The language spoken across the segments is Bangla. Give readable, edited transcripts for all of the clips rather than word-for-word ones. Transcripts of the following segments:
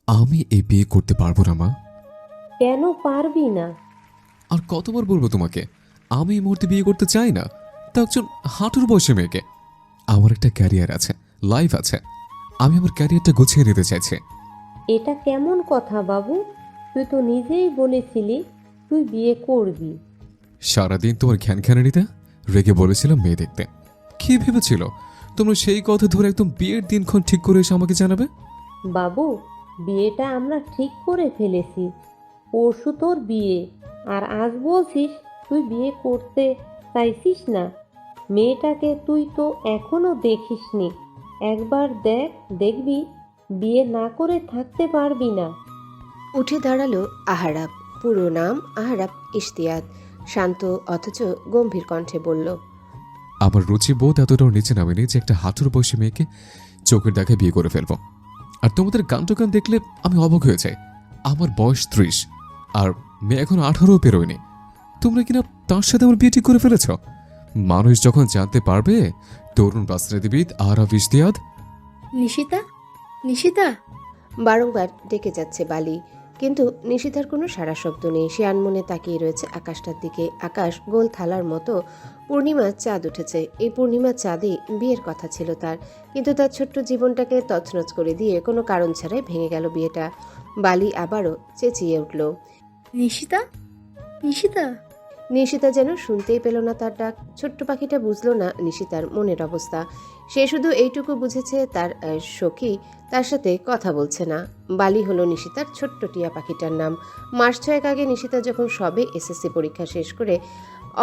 আমি এই বিয়ে করতে পারবো না মা। কেন পারবি না? আর কতবার বলবো তোমাকে, আমি এই মুহূর্তে বিয়ে করতে চাই না। তা একজন হাঁটুর বয়সী মেয়েকে। আমার একটা ক্যারিয়ার আছে, লাইফ আছে। আমি আমার ক্যারিয়ারটা গুছিয়ে নিতে চাইছি। এটা কেমন কথা বাবু? তুই তো নিজেই বলেছিলি তুই বিয়ে করবি। সারাদিন তোমার ঘ্যানঘ্যানানিতে রেগে বলেছিলাম মেয়ে দেখতে। কি ভেবেছিল তোমরা সেই কথা ধরে একদম বিয়ের দিনক্ষণ ঠিক করে এসে আমাকে জানাবে? বাবু, বিয়েটা আমরা ঠিক করে ফেলেছি। পরশু তোর বিয়ে, আর আজ বলছিস তুই বিয়ে করতে চাইছিস না। মেয়েটাকে তুই তো এখনো দেখিসনি। একবার দেখ, দেখবি বিয়ে না করে থাকতে পারবি না। উঠে দাঁড়ালো আহারাব। পুরো নাম আহারাব ইশতিয়াক। শান্ত অথচ গম্ভীর কণ্ঠে বলল, আমার রুচি বোধ এতটাও নিচে নামেনি যে একটা হাঁটুর বয়সী মেয়েকে চোখের দেখায় বিয়ে করে ফেলবো। আর তোমাদের গান দেখলে আমি অবাক হয়ে যাই। আমার বয়স 30, আর মেয়ে এখন 18ও পেরোয়নি। তোমরা কিনা তার সাথে আমার বিয়ে ঠিক করে ফেলেছ। মানুষ যখন জানতে পারবে তরুণ রাজনীতিবিদ আরাফ ইশতিয়াক। নিশিতা, নিশিতা। বারংবার ডেকে যাচ্ছে বালি, কিন্তু নিশিতার কোনো সাড়া শব্দ নেই। সে আনমনে তাকিয়ে রয়েছে আকাশটার দিকে। আকাশ গোল থালার মতো, পূর্ণিমার চাঁদ উঠেছে। এই পূর্ণিমার চাঁদে বিয়ের কথা ছিল তার, কিন্তু তার ছোট্ট জীবনটাকে তছনছ করে দিয়ে কোনো কারণ ছাড়াই ভেঙে গেল বিয়েটা। বালি আবারও চেঁচিয়ে উঠল, নিশিতা, নিশিতা। নিশিতা যেন শুনতেই পেল না তার ডাক। ছোট্ট পাখিটা বুঝলো না নিশিতার মনের অবস্থা। সে শুধু এইটুকু বুঝেছে তার সখী তার সাথে কথা বলছে না। বালি হলো নিশিতার ছোট্ট টিয়া পাখিটার নাম। মাস ছয়েক আগে নিশিতা যখন সবে এসএসসি পরীক্ষা শেষ করে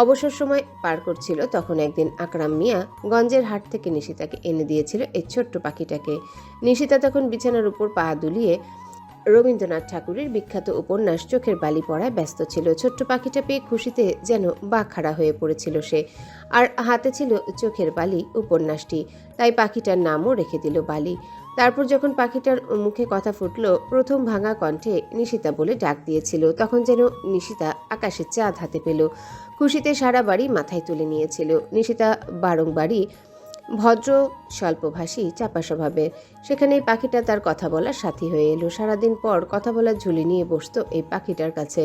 অবসর সময় পার করছিল, তখন একদিন আকরাম মিয়া গঞ্জের হাট থেকে নিশিতাকে এনে দিয়েছিল এই ছোট্ট পাখিটাকে। নিশিতা তখন বিছানার উপর পা দুলিয়ে রবীন্দ্রনাথ ঠাকুরের বিখ্যাত উপন্যাস চোখের বালি পড়ায় ব্যস্ত ছিল। ছোট্ট পাখিটা পেয়ে খুশিতে যেন বাকখারা হয়ে পড়েছিল সে। আর হাতে ছিল চোখের বালি উপন্যাসটি, তাই পাখিটার নামও রেখে দিল বালি। তারপর যখন পাখিটার মুখে কথা ফুটলো, প্রথম ভাঙা কণ্ঠে নিশিতা বলে ডাক দিয়েছিল, তখন যেন নিশিতা আকাশের চাঁদ হাতে পেল। খুশিতে সারা বাড়ি মাথায় তুলে নিয়েছিল। নিশিতা বারংবারই ভদ্র, স্বল্পভাষী, চাপা স্বভাবের। সেখানে এই পাখিটা তার কথা বলার সাথী হয়ে এলো। সারাদিন পর কথা বলার ঝুলি নিয়ে বসতো এই পাখিটার কাছে।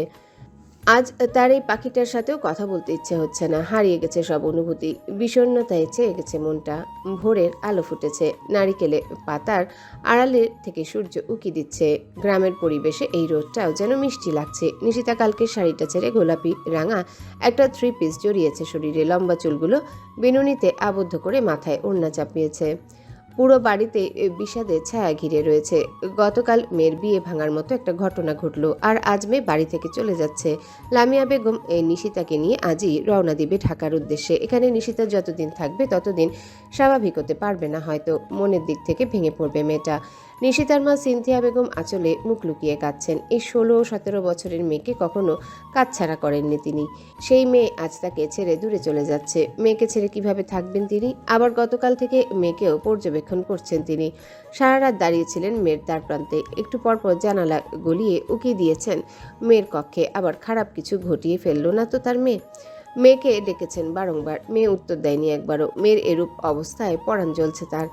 আজ তার এই পাখিটার সাথেও কথা বলতে ইচ্ছে হচ্ছে না। হারিয়ে গেছে সব অনুভূতি, বিষণ্ণতায় চেয়ে গেছে মনটা। ভোরের আলো ফুটেছে, নারিকেলে পাতার আড়ালে থেকে সূর্য উকি দিচ্ছে। গ্রামের পরিবেশে এই রোদটাও যেন মিষ্টি লাগছে। নিশিতা কালকের শাড়িটা ছেড়ে গোলাপি রাঙা একটা 3 পিস জড়িয়েছে শরীরে। লম্বা চুলগুলো বিনুনিতে আবদ্ধ করে মাথায় ওড়না চাপিয়েছে। পুরো বাড়িতে বিষাদের ছায়া ঘিরে রয়েছে। গতকাল মেয়ের বিয়ে ভাঙার মতো একটা ঘটনা ঘটলো, আর আজ মেয়ে বাড়ি থেকে চলে যাচ্ছে। লামিয়া বেগম নিশিতাকে নিয়ে আজই রওনা দিবে ঢাকার উদ্দেশ্যে। এখানে নিশিতা যতদিন থাকবে ততদিন স্বাভাবিক হতে পারবে না হয়তো। মনের দিক থেকে ভেঙে পড়বে মেয়েটা। নিশিতার মা সিনথিয়া বেগম আঁচলে মুখ লুকিয়ে কাঁদছেন। এই 16-17 বছরের মেয়েকে কখনো কাছছাড়া করেননি তিনি। সেই মেয়ে আজ তাকে ছেড়ে দূরে চলে যাচ্ছে। মেয়েকে ছেড়ে কিভাবে থাকবেন তিনি? আবার গতকাল থেকে মেয়েকেও পর্যবেক্ষণ করছেন তিনি। সারা রাত দাঁড়িয়েছিলেন মেয়ের দ্বার প্রান্তে। একটু পরপর জানালা গলিয়ে উকি দিয়েছেন মেয়ের কক্ষে। আবার খারাপ কিছু ঘটিয়ে ফেললো না তো তার মেয়ে? মেয়েকে ডেকেছেন বারংবার, মেয়ে উত্তর দেয়নি একবারও। মেয়ের এরূপ অবস্থায় পরাণ জ্বলছে তার।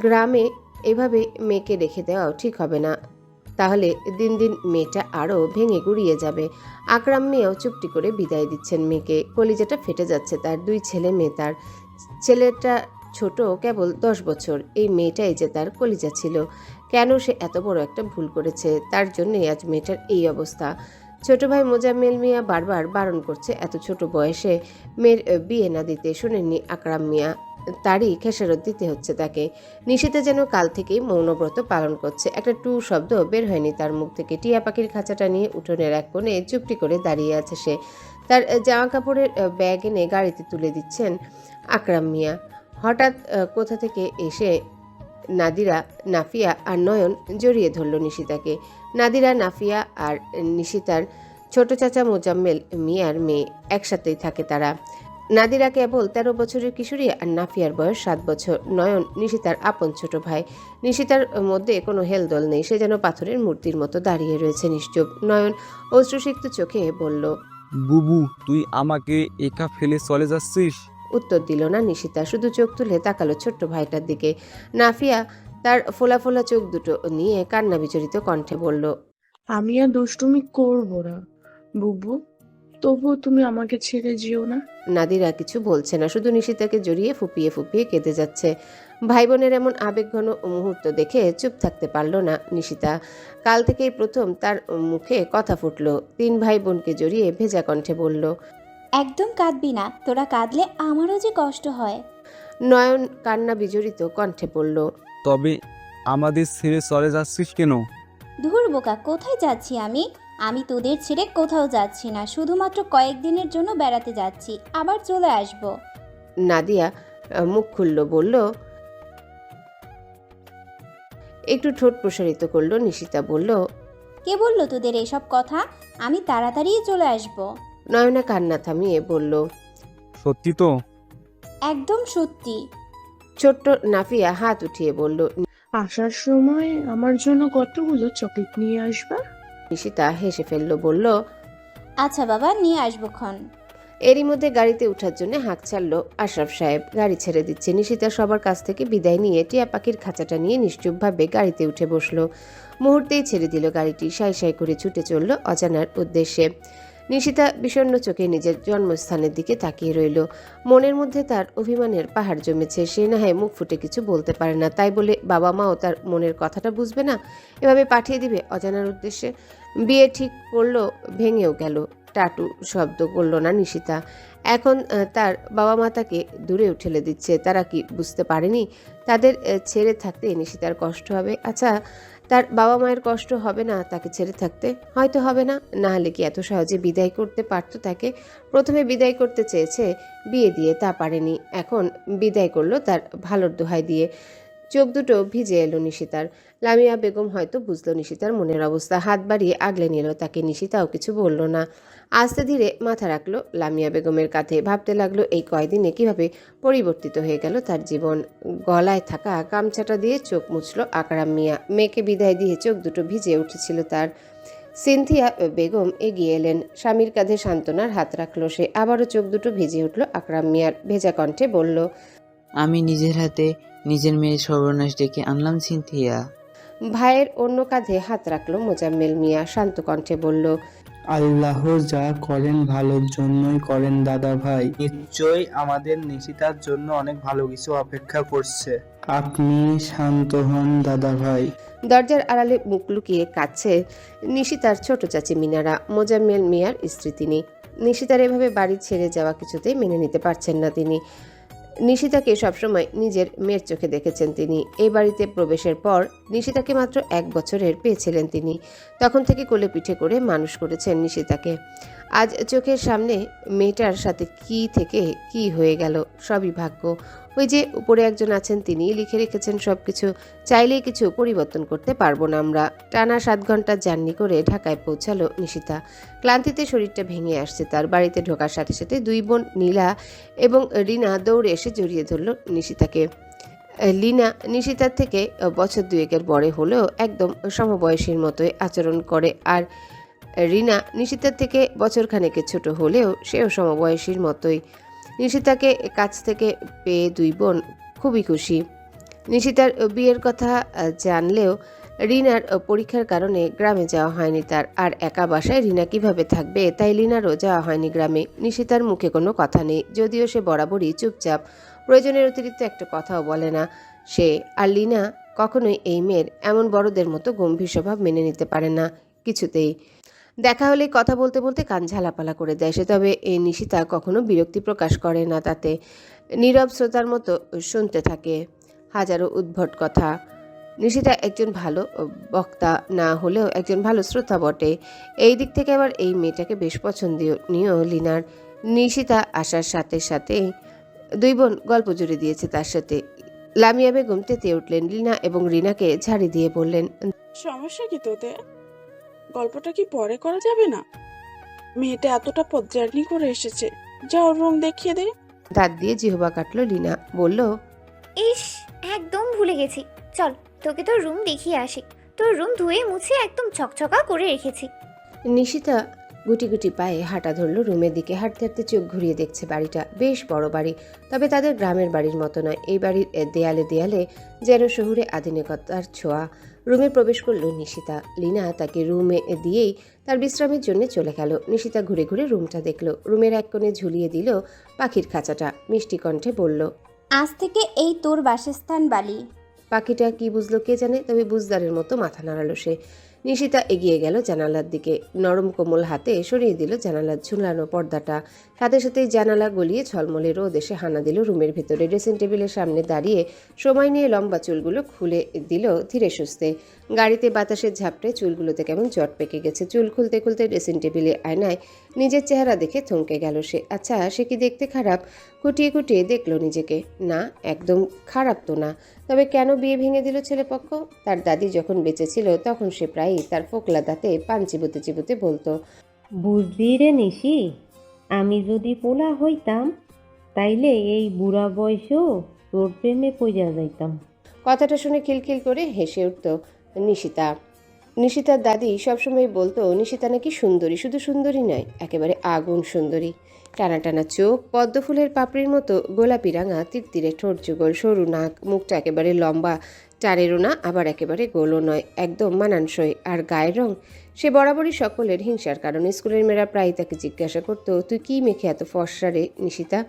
গ্রামে এভাবে মেয়েকে রেখে দেওয়াও ঠিক হবে না, তাহলে দিন দিন মেয়েটা আরও ভেঙে গুড়িয়ে যাবে। আকরাম মিয়াও চুপটি করে বিদায় দিচ্ছেন মেয়েকে। কলিজাটা ফেটে যাচ্ছে তার। 2 ছেলে মেয়ে তার। ছেলেটা ছোট, কেবল 10 বছর। এই মেয়েটাই যে তার কলিজা ছিল। কেন সে এত বড় একটা ভুল করেছে? তার জন্যই আজ মেয়েটার এই অবস্থা। ছোট ভাই মোজাম্মেল মিয়া বারবার বারণ করছে এত ছোট বয়সে মেয়ের বিয়ে না দিতে। শোনেননি আকরাম মিয়া, তারই খেসারত দিতে হচ্ছে তাকে। নিশিতা যেন কাল থেকেই মৌনব্রত পালন করছে। একটা টু শব্দ বের হয়নি তার মুখ থেকে। টিয়া পাখির খাঁচাটা নিয়ে উঠোনের এক কোণে চুপটি করে দাঁড়িয়ে আছে সে। তার জামা কাপড়ের ব্যাগ এনে গাড়িতে তুলে দিচ্ছেন আকরাম মিয়া। হঠাৎ কোথা থেকে এসে নাদিরা, নাফিয়া আর নয়ন জড়িয়ে ধরল নিশিতাকে। নাদিরা, নাফিয়া আর নিশিতার ছোট চাচা মোজাম্মেল মিয়ার মেয়ে। একসাথেই থাকে তারা। নাদিরা কেবল 13 বছরের কিশোরী, আর নাফিয়ার বয়স 7 বছর। নয়ন নিশিতার আপন ছোট ভাই। নিশিতার মধ্যে কোনো হেলদোল নেই। সে যেন পাথরের মূর্তির মতো দাঁড়িয়ে রয়েছে নিশ্চুপ। নয়ন অশ্রুসিক্ত চোখে বলল, বুবু, তুই আমাকে একা ফেলে চলে যাচ্ছিস? উত্তর দিল না নিশিতা। শুধু চোখ তুলে তাকালো ছোট্ট ভাইটার দিকে। নাফিয়া তার ফোলা ফোলা চোখ দুটো নিয়ে কান্না বিচরিত কণ্ঠে বলল, আমি আর দুষ্টুমি করবো না বুবু, তবুও তুমি আমাকে ছেড়ে যেও না। নাদিরা কিছু বলছে না, শুধু নিশিতাকে জড়িয়ে ফুপিয়ে ফুপিয়ে কেঁদে যাচ্ছে। ভাই বোনের এমন আবেগঘন মুহূর্ত দেখে চুপ থাকতে পারল না নিশিতা। কাল থেকেই প্রথম তার মুখে কথা ফুটল। 3 ভাই বোনকে জড়িয়ে ভেজা কণ্ঠে বলল। একদম কাঁদবি না, তোরা কাঁদলে আমারও যে কষ্ট হয়। নয়ন কান্না বিজড়িত কণ্ঠে বলল, তবে আমাদের ছেড়ে চলে যাচ্ছিস কেন? ধুর বোকা, কোথায় যাচ্ছি আমি? আমি তোদের ছেড়ে কোথাও যাচ্ছি না, শুধুমাত্র কয়েকদিনের জন্য বেড়াতে যাচ্ছি, আবার চলে আসব। নাদিয়া মুখ খুলল, বলল। একটু ঠোঁট প্রসারিত করলো নিশিতা, বলল। কে বললো তোদের এসব কথা? আমি তাড়াতাড়ি চলে আসব। নয়না কান্না থামিয়ে বলল, সত্যি তো? একদম সত্যি। ছোট্ট নাফিয়া হাত উঠিয়ে বলল। আসার সময় আমার জন্য কতগুলো চকলেট নিয়ে আসবা। নিশিতা হেসে ফেলল, বলল। আচ্ছা বাবা, নিয়ে আসবো ক্ষণ। এরই মধ্যে গাড়িতে ওঠার জন্য হাঁক ছাড়লো আশরাফ সাহেব। গাড়ি ছেড়ে দিচ্ছে। নিশিতা সবার কাছ থেকে বিদায় নিয়ে টিয়া পাখির খাঁচাটা নিয়ে নিশ্চুপভাবে গাড়িতে উঠে বসলো। মুহূর্তেই ছেড়ে দিল গাড়িটি। সাই সাই করে ছুটে চলল অজানার উদ্দেশ্যে। নিশিতা বিষণ্ণ চোখে নিজের জন্মস্থানের দিকে তাকিয়ে রইল। মনের মধ্যে তার অভিমানের পাহাড় জমেছে। সে না হয় মুখ ফুটে কিছু বলতে পারে না, তাই বলে বাবা মাও তার মনের কথাটা বুঝবে না? এভাবে পাঠিয়ে দিবে অজানার উদ্দেশ্যে? বিয়ে ঠিক করলো, ভেঙেও গেল। টাটু শব্দ করল না নিশিতা। এখন তার বাবা মা তাকে দূরেও ঠেলে দিচ্ছে। তারা কি বুঝতে পারেনি তাদের ছেড়ে থাকতে নিশিতার কষ্ট হবে? আচ্ছা, তার বাবা মায়ের কষ্ট হবে না তাকে ছেড়ে থাকতে? হয়তো হবে না। না হলে কি এত সহজে বিদায় করতে পারতো তাকে? প্রথমে বিদায় করতে চেয়েছে বিয়ে দিয়ে, তা পারেনি। এখন বিদায় করলো তার ভালোর দোহাই দিয়ে। চোখ দুটো ভিজে এলো নিশিতার। লামিয়া বেগম হয়তো বুঝলো নিশিতার মনের অবস্থা। হাত বাড়িয়ে আগলে নিল তাকে। নিশিতাও কিছু বলল না। আস্তে ধীরে মাথা রাখলো লামিয়া বেগমের কাঁধে। ভাবতে লাগলো এই কয়দিনে কিভাবে পরিবর্তিত হয়ে গেল তার জীবন। গলায় থাকা গামছাটা দিয়ে চোখ মুছলো আকরাম মিয়া। মেয়েকে বিদায় দিয়ে চোখ দুটো ভিজে উঠেছিল তার। সিনথিয়া বেগম এগিয়ে এলেন। স্বামীর কাঁধে সান্ত্বনার হাত রাখলো সে। আবারও চোখ দুটো ভিজে উঠল আকরাম মিয়ার। ভেজা কণ্ঠে বলল, আমি নিজের হাতে নিজের মেয়ের সর্বনাশ ডেকে আনলাম সিনথিয়া। ভাইয়ের অন্য কাঁধে হাত রাখলো মোজাম্মেল মিয়া। শান্ত কণ্ঠে বলল, আল্লাহ যা করেন ভালোর জন্যই করেন দাদা ভাই। নিশ্চয়ই আমাদের নিশিতার জন্য অনেক ভালো কিছু অপেক্ষা করছে। আপনি শান্ত হন দাদা ভাই। দরজার আড়ালে মুখ লুকিয়ে কাঁদছে নিশিতার ছোট চাচি মিনারা। মোজাম্মেল মিয়ার স্ত্রী তিনি। নিশিতার এভাবে বাড়ি ছেড়ে যাওয়া কিছুতেই মেনে নিতে পারছেন না তিনি। নিশিতাকে সবসময় নিজের মেয়ের চোখে দেখেছেন তিনি। এই বাড়িতে প্রবেশের পর নিশিতাকে মাত্র 1 বছরের পেয়েছিলেন তিনি। তখন থেকে কোলে পিঠে করে মানুষ করেছেন নিশিতাকে। আজ চোখের সামনে মেয়েটার সাথে কি থেকে কি হয়ে গেল, সবই ভাগ্য। ওই যে উপরে একজন আছেন, তিনি লিখে রেখেছেন সবকিছু। চাইলেই কিছু পরিবর্তন করতে পারবো না আমরা। টানা 7 ঘন্টা জার্নি করে ঢাকায় পৌঁছালো নিশিতা। ক্লান্তিতে শরীরটা ভেঙে আসছে তার। বাড়িতে ঢোকার সাথে সাথে 2 বোন নীলা এবং রিনা দৌড়ে এসে জড়িয়ে ধরল নিশিতাকে। লীনা নিশিতার থেকে বছর 2-এর বড় হলেও একদম সমবয়সীর মতোই আচরণ করে। আর রিনা নিশিতার থেকে বছরখানেকের ছোট হলেও সেও সমবয়সীর মতোই। নিশিতাকে কাছ থেকে পেয়ে 2 বোন খুবই খুশি। নিশিতার বিয়ের কথা জানলেও রিনার পরীক্ষার কারণে গ্রামে যাওয়া হয়নি তার। আর একা বাসায় রিনা কিভাবে থাকবে, তাই লিনারও যাওয়া হয়নি গ্রামে। নিশিতার মুখে কোনো কথা নেই, যদিও সে বরাবরই চুপচাপ। প্রয়োজনের অতিরিক্ত একটা কথাও বলে না সে। আর লিনা কখনোই এই মেয়ের এমন বড়দের মতো গম্ভীর স্বভাব মেনে নিতে পারে না কিছুতেই। দেখা হলে কথা বলতে বলতে কান ঝালাপালা করে দেয় সে। তবে এই নিশিতা কখনো বিরক্তি প্রকাশ করে না তাতে। নীরব শ্রোতার মতো শুনতে থাকে হাজারো উদ্ভট কথা। নিশিতা একজন ভালো বক্তা না হলেও একজন ভালো শ্রোতা বটে। এই দিক থেকে আবার এই মেয়েটাকে বেশ পছন্দনীয় লিনার। নিশিতা আসার সাথে সাথে 2 বোন গল্প জুড়ে দিয়েছে তার সাথে। লামিয়া বেগম তেতে উঠলেন। লিনা এবং রিনাকে ঝাড়ি দিয়ে বললেন, সমস্যা কি তোদের? গল্পটা কি পরে করা যাবে না? মেয়েটা এতটা পথ জার্নি করে এসেছে, যাও রুম দেখিয়ে দে। দাঁত দিয়ে জিহবা কাটলো লিনা। বলল, ইস, একদম ভুলে গেছি। চল তোকে তোর রুম দেখিয়ে আসি। তোর রুম ধুয়ে মুছে একদম চকচকা করে রেখেছি। নিশিতা গুটি গুটি পায়ে হাঁটা ধরল রুমের দিকে। হাঁটতে হাঁটতে চোখ ঘুরিয়ে দেখছে বাড়িটা বেশ বড় বাড়ি, তবে তাদের গ্রামের বাড়ির মতো নয়। এই বাড়ির দেয়ালে দেয়ালে যেন শহুরে আধুনিকতার ছোঁয়া। রুমে প্রবেশ করলো নিশিতা। লীনা তাকে রুমে দিয়েই তার বিশ্রামের জন্য চলে গেল। নিশিতা ঘুরে ঘুরে রুমটা দেখল। রুমের এক কোণে ঝুলিয়ে দিল পাখির খাঁচাটা। মিষ্টি কণ্ঠে বলল, আজ থেকে এই তোর বাসস্থান বালি। পাখিটা কি বুঝলো কে জানে, তবে বুঝদারের মতো মাথা নাড়ালো সে। নিশিতা এগিয়ে গেল জানালার দিকে। নরম কোমল হাতে সরিয়ে দিল জানালার ঝুলানো পর্দাটা। সাথে সাথেই জানালা গলিয়ে ঝলমলে রোদ এসে হানা দিল রুমের ভেতরে। ড্রেসিং টেবিলের সামনে দাঁড়িয়ে সময় নিয়ে লম্বা চুলগুলো খুলে দিল ধীরে সুস্থে। গাড়িতে বাতাসের ঝাপটে চুলগুলোতে কেমন জট পেকে গেছে। চুল খুলতে খুলতে ড্রেসিং টেবিলে আয়নায় নিজের চেহারা দেখে থমকে গেল সে। আচ্ছা, সে কি দেখতে খারাপ? খুঁটিয়ে খুঁটিয়ে দেখলো নিজেকে। না, একদম খারাপ তো না। তবে কেন বিয়ে ভেঙে দিল ছেলেপক্ষ? তার দাদি যখন বেঁচে ছিল তখন সে প্রায়ই তার ফোকলা দাঁতে পান চিবোতে চিবোতে বলতো, বুঝলি রে নিশি, আমি যদি পোলা হইতাম তাইলে এই বুড়া বয়সেও তোর প্রেমে পইয়া যাইতাম। কথাটা শুনে খিলখিল করে হেসে উঠত নিশিতা। নিশিতার দাদি সবসময় বলতো নিশিতা নাকি সুন্দরী, শুধু সুন্দরী নয়, একেবারে আগুন সুন্দরী। টানা টানা চোখ, পদ্ম ফুলের পাপড়ির মতো গোলাপি রাঙা, তীরতীরে ঠোঁট যুগল, সরু নাক, মুখটা একেবারে লম্বা, টানেরও না আবার একেবারে গোলও নয়, একদম মানানসই। আর গায়ের রং, সে বরাবরই সকলের হিংসার কারণ। স্কুলের মেয়েরা প্রায় তাকে জিজ্ঞাসা করতো, তুই কি মেখে এত ফর্সা রে নিশিতা?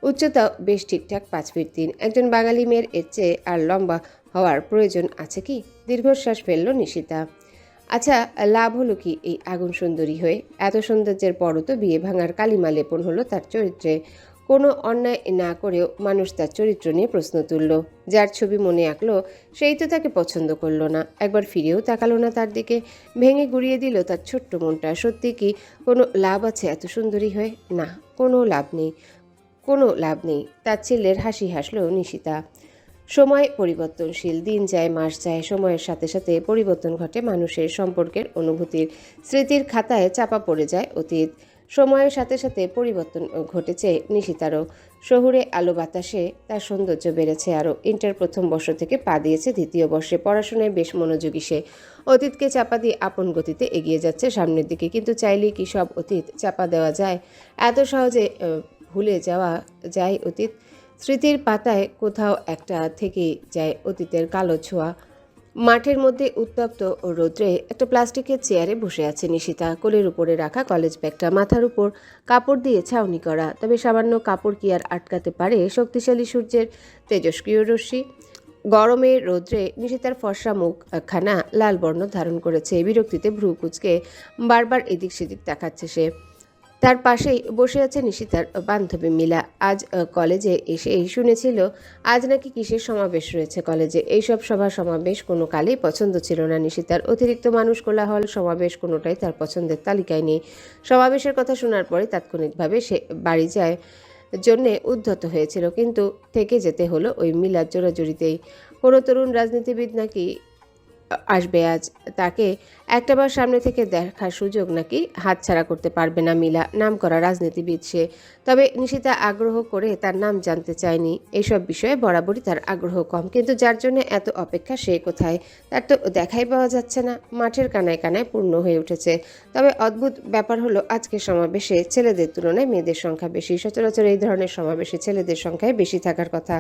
উচ্চতা বেশ ঠিকঠাক 5 ফিট 3। একজন বাঙালি মেয়ের এর চেয়ে আর লম্বা হওয়ার প্রয়োজন আছে কি? দীর্ঘশ্বাস ফেলল নিশিতা। আচ্ছা, লাভ হলো কি এই আগুন সুন্দরী হয়ে? এত সৌন্দর্যের পরও তো বিয়ে ভাঙার কালিমা লেপন হলো তার চরিত্রে। কোনো অন্যায় না করেও মানুষ তার চরিত্র নিয়ে প্রশ্ন তুলল। যার ছবি মনে আঁকলো সেই তো তাকে পছন্দ করলো না, একবার ফিরেও তাকালো না তার দিকে। ভেঙে গুড়িয়ে দিল তার ছোট্ট মনটা। সত্যি কি কোনো লাভ আছে এত সুন্দরী হয়ে? না, কোনো লাভ নেই, কোনো লাভ নেই। তার ছেলের হাসি হাসল নিশিতা। সময় পরিবর্তনশীল, দিন যায় মাস যায়, সময়ের সাথে সাথে পরিবর্তন ঘটে মানুষের সম্পর্কের, অনুভূতির। স্মৃতির খাতায় চাপা পড়ে যায় অতীত। সময়ের সাথে সাথে পরিবর্তন ঘটেছে নিশিতারও। শহুরে আলো বাতাসে তার সৌন্দর্য বেড়েছে আরও। ইন্টার প্রথম বর্ষ থেকে পা দিয়েছে দ্বিতীয় বর্ষে। পড়াশোনায় বেশ মনোযোগী সে। অতীতকে চাপা দিয়ে আপন গতিতে এগিয়ে যাচ্ছে সামনের দিকে। কিন্তু চাইলেই কি সব অতীত চাপা দেওয়া যায়? এত সহজে ভুলে যাওয়া যায় অতীত? স্মৃতির পাতায় কোথাও একটা থেকে যায় অতীতের কালো ছোঁয়া। মাঠের মধ্যে উত্তপ্ত রৌদ্রে একটা প্লাস্টিকের চেয়ারে বসে আছে নিশিতা। কোলের উপরে রাখা কলেজ ব্যাগটা, মাথার উপর কাপড় দিয়ে ছাউনি করা। তবে সামান্য কাপড় কি আর আটকাতে পারে শক্তিশালী সূর্যের তেজস্ক্রিয় রশ্মি? গরমের রৌদ্রে নিশিতার ফর্সা মুখখানা লাল বর্ণ ধারণ করেছে। বিরক্তিতে ভ্রু কুঁচকে বারবার এদিক সেদিক তাকাচ্ছে সে। তার পাশেই বসে আছে নিশিতার বান্ধবী মিলা। আজ কলেজে এসেই শুনেছিল আজ নাকি কিসের সমাবেশ রয়েছে কলেজে। এইসব সভা সমাবেশ কোনো কালেই পছন্দ ছিল না নিশিতার। অতিরিক্ত মানুষ, কোলাহল, সমাবেশ কোনোটাই তার পছন্দের তালিকায় নেই। সমাবেশের কথা শোনার পরে তাৎক্ষণিকভাবে সে বাড়ি যায় জন্যে উদ্ধত হয়েছিল, কিন্তু থেকে যেতে হলো ওই মিলার জোরাজুরিতেই। কোনো তরুণ রাজনীতিবিদ নাকি আসবে আজ। তাকে একটাবার সামনে থেকে দেখার সুযোগ নাকি হাতছাড়া করতে পারবে না মিলা। নাম করা রাজনীতিবিদ সে। তবে নিশিতা আগ্রহ করে তার নাম জানতে চায়নি। এইসব বিষয়ে বরাবরই তার আগ্রহ কম, কিন্তু যার জন্য এত অপেক্ষা সে কোথায়? তার তো দেখাই পাওয়া যাচ্ছে না। মাঠের কানায় কানায় পূর্ণ হয়ে উঠেছে। তবে অদ্ভুত ব্যাপার হলো আজকের সমাবেশে ছেলেদের তুলনায় মেয়েদের সংখ্যা বেশি। সচরাচর এই ধরনের সমাবেশে ছেলেদের সংখ্যায় বেশি থাকার কথা।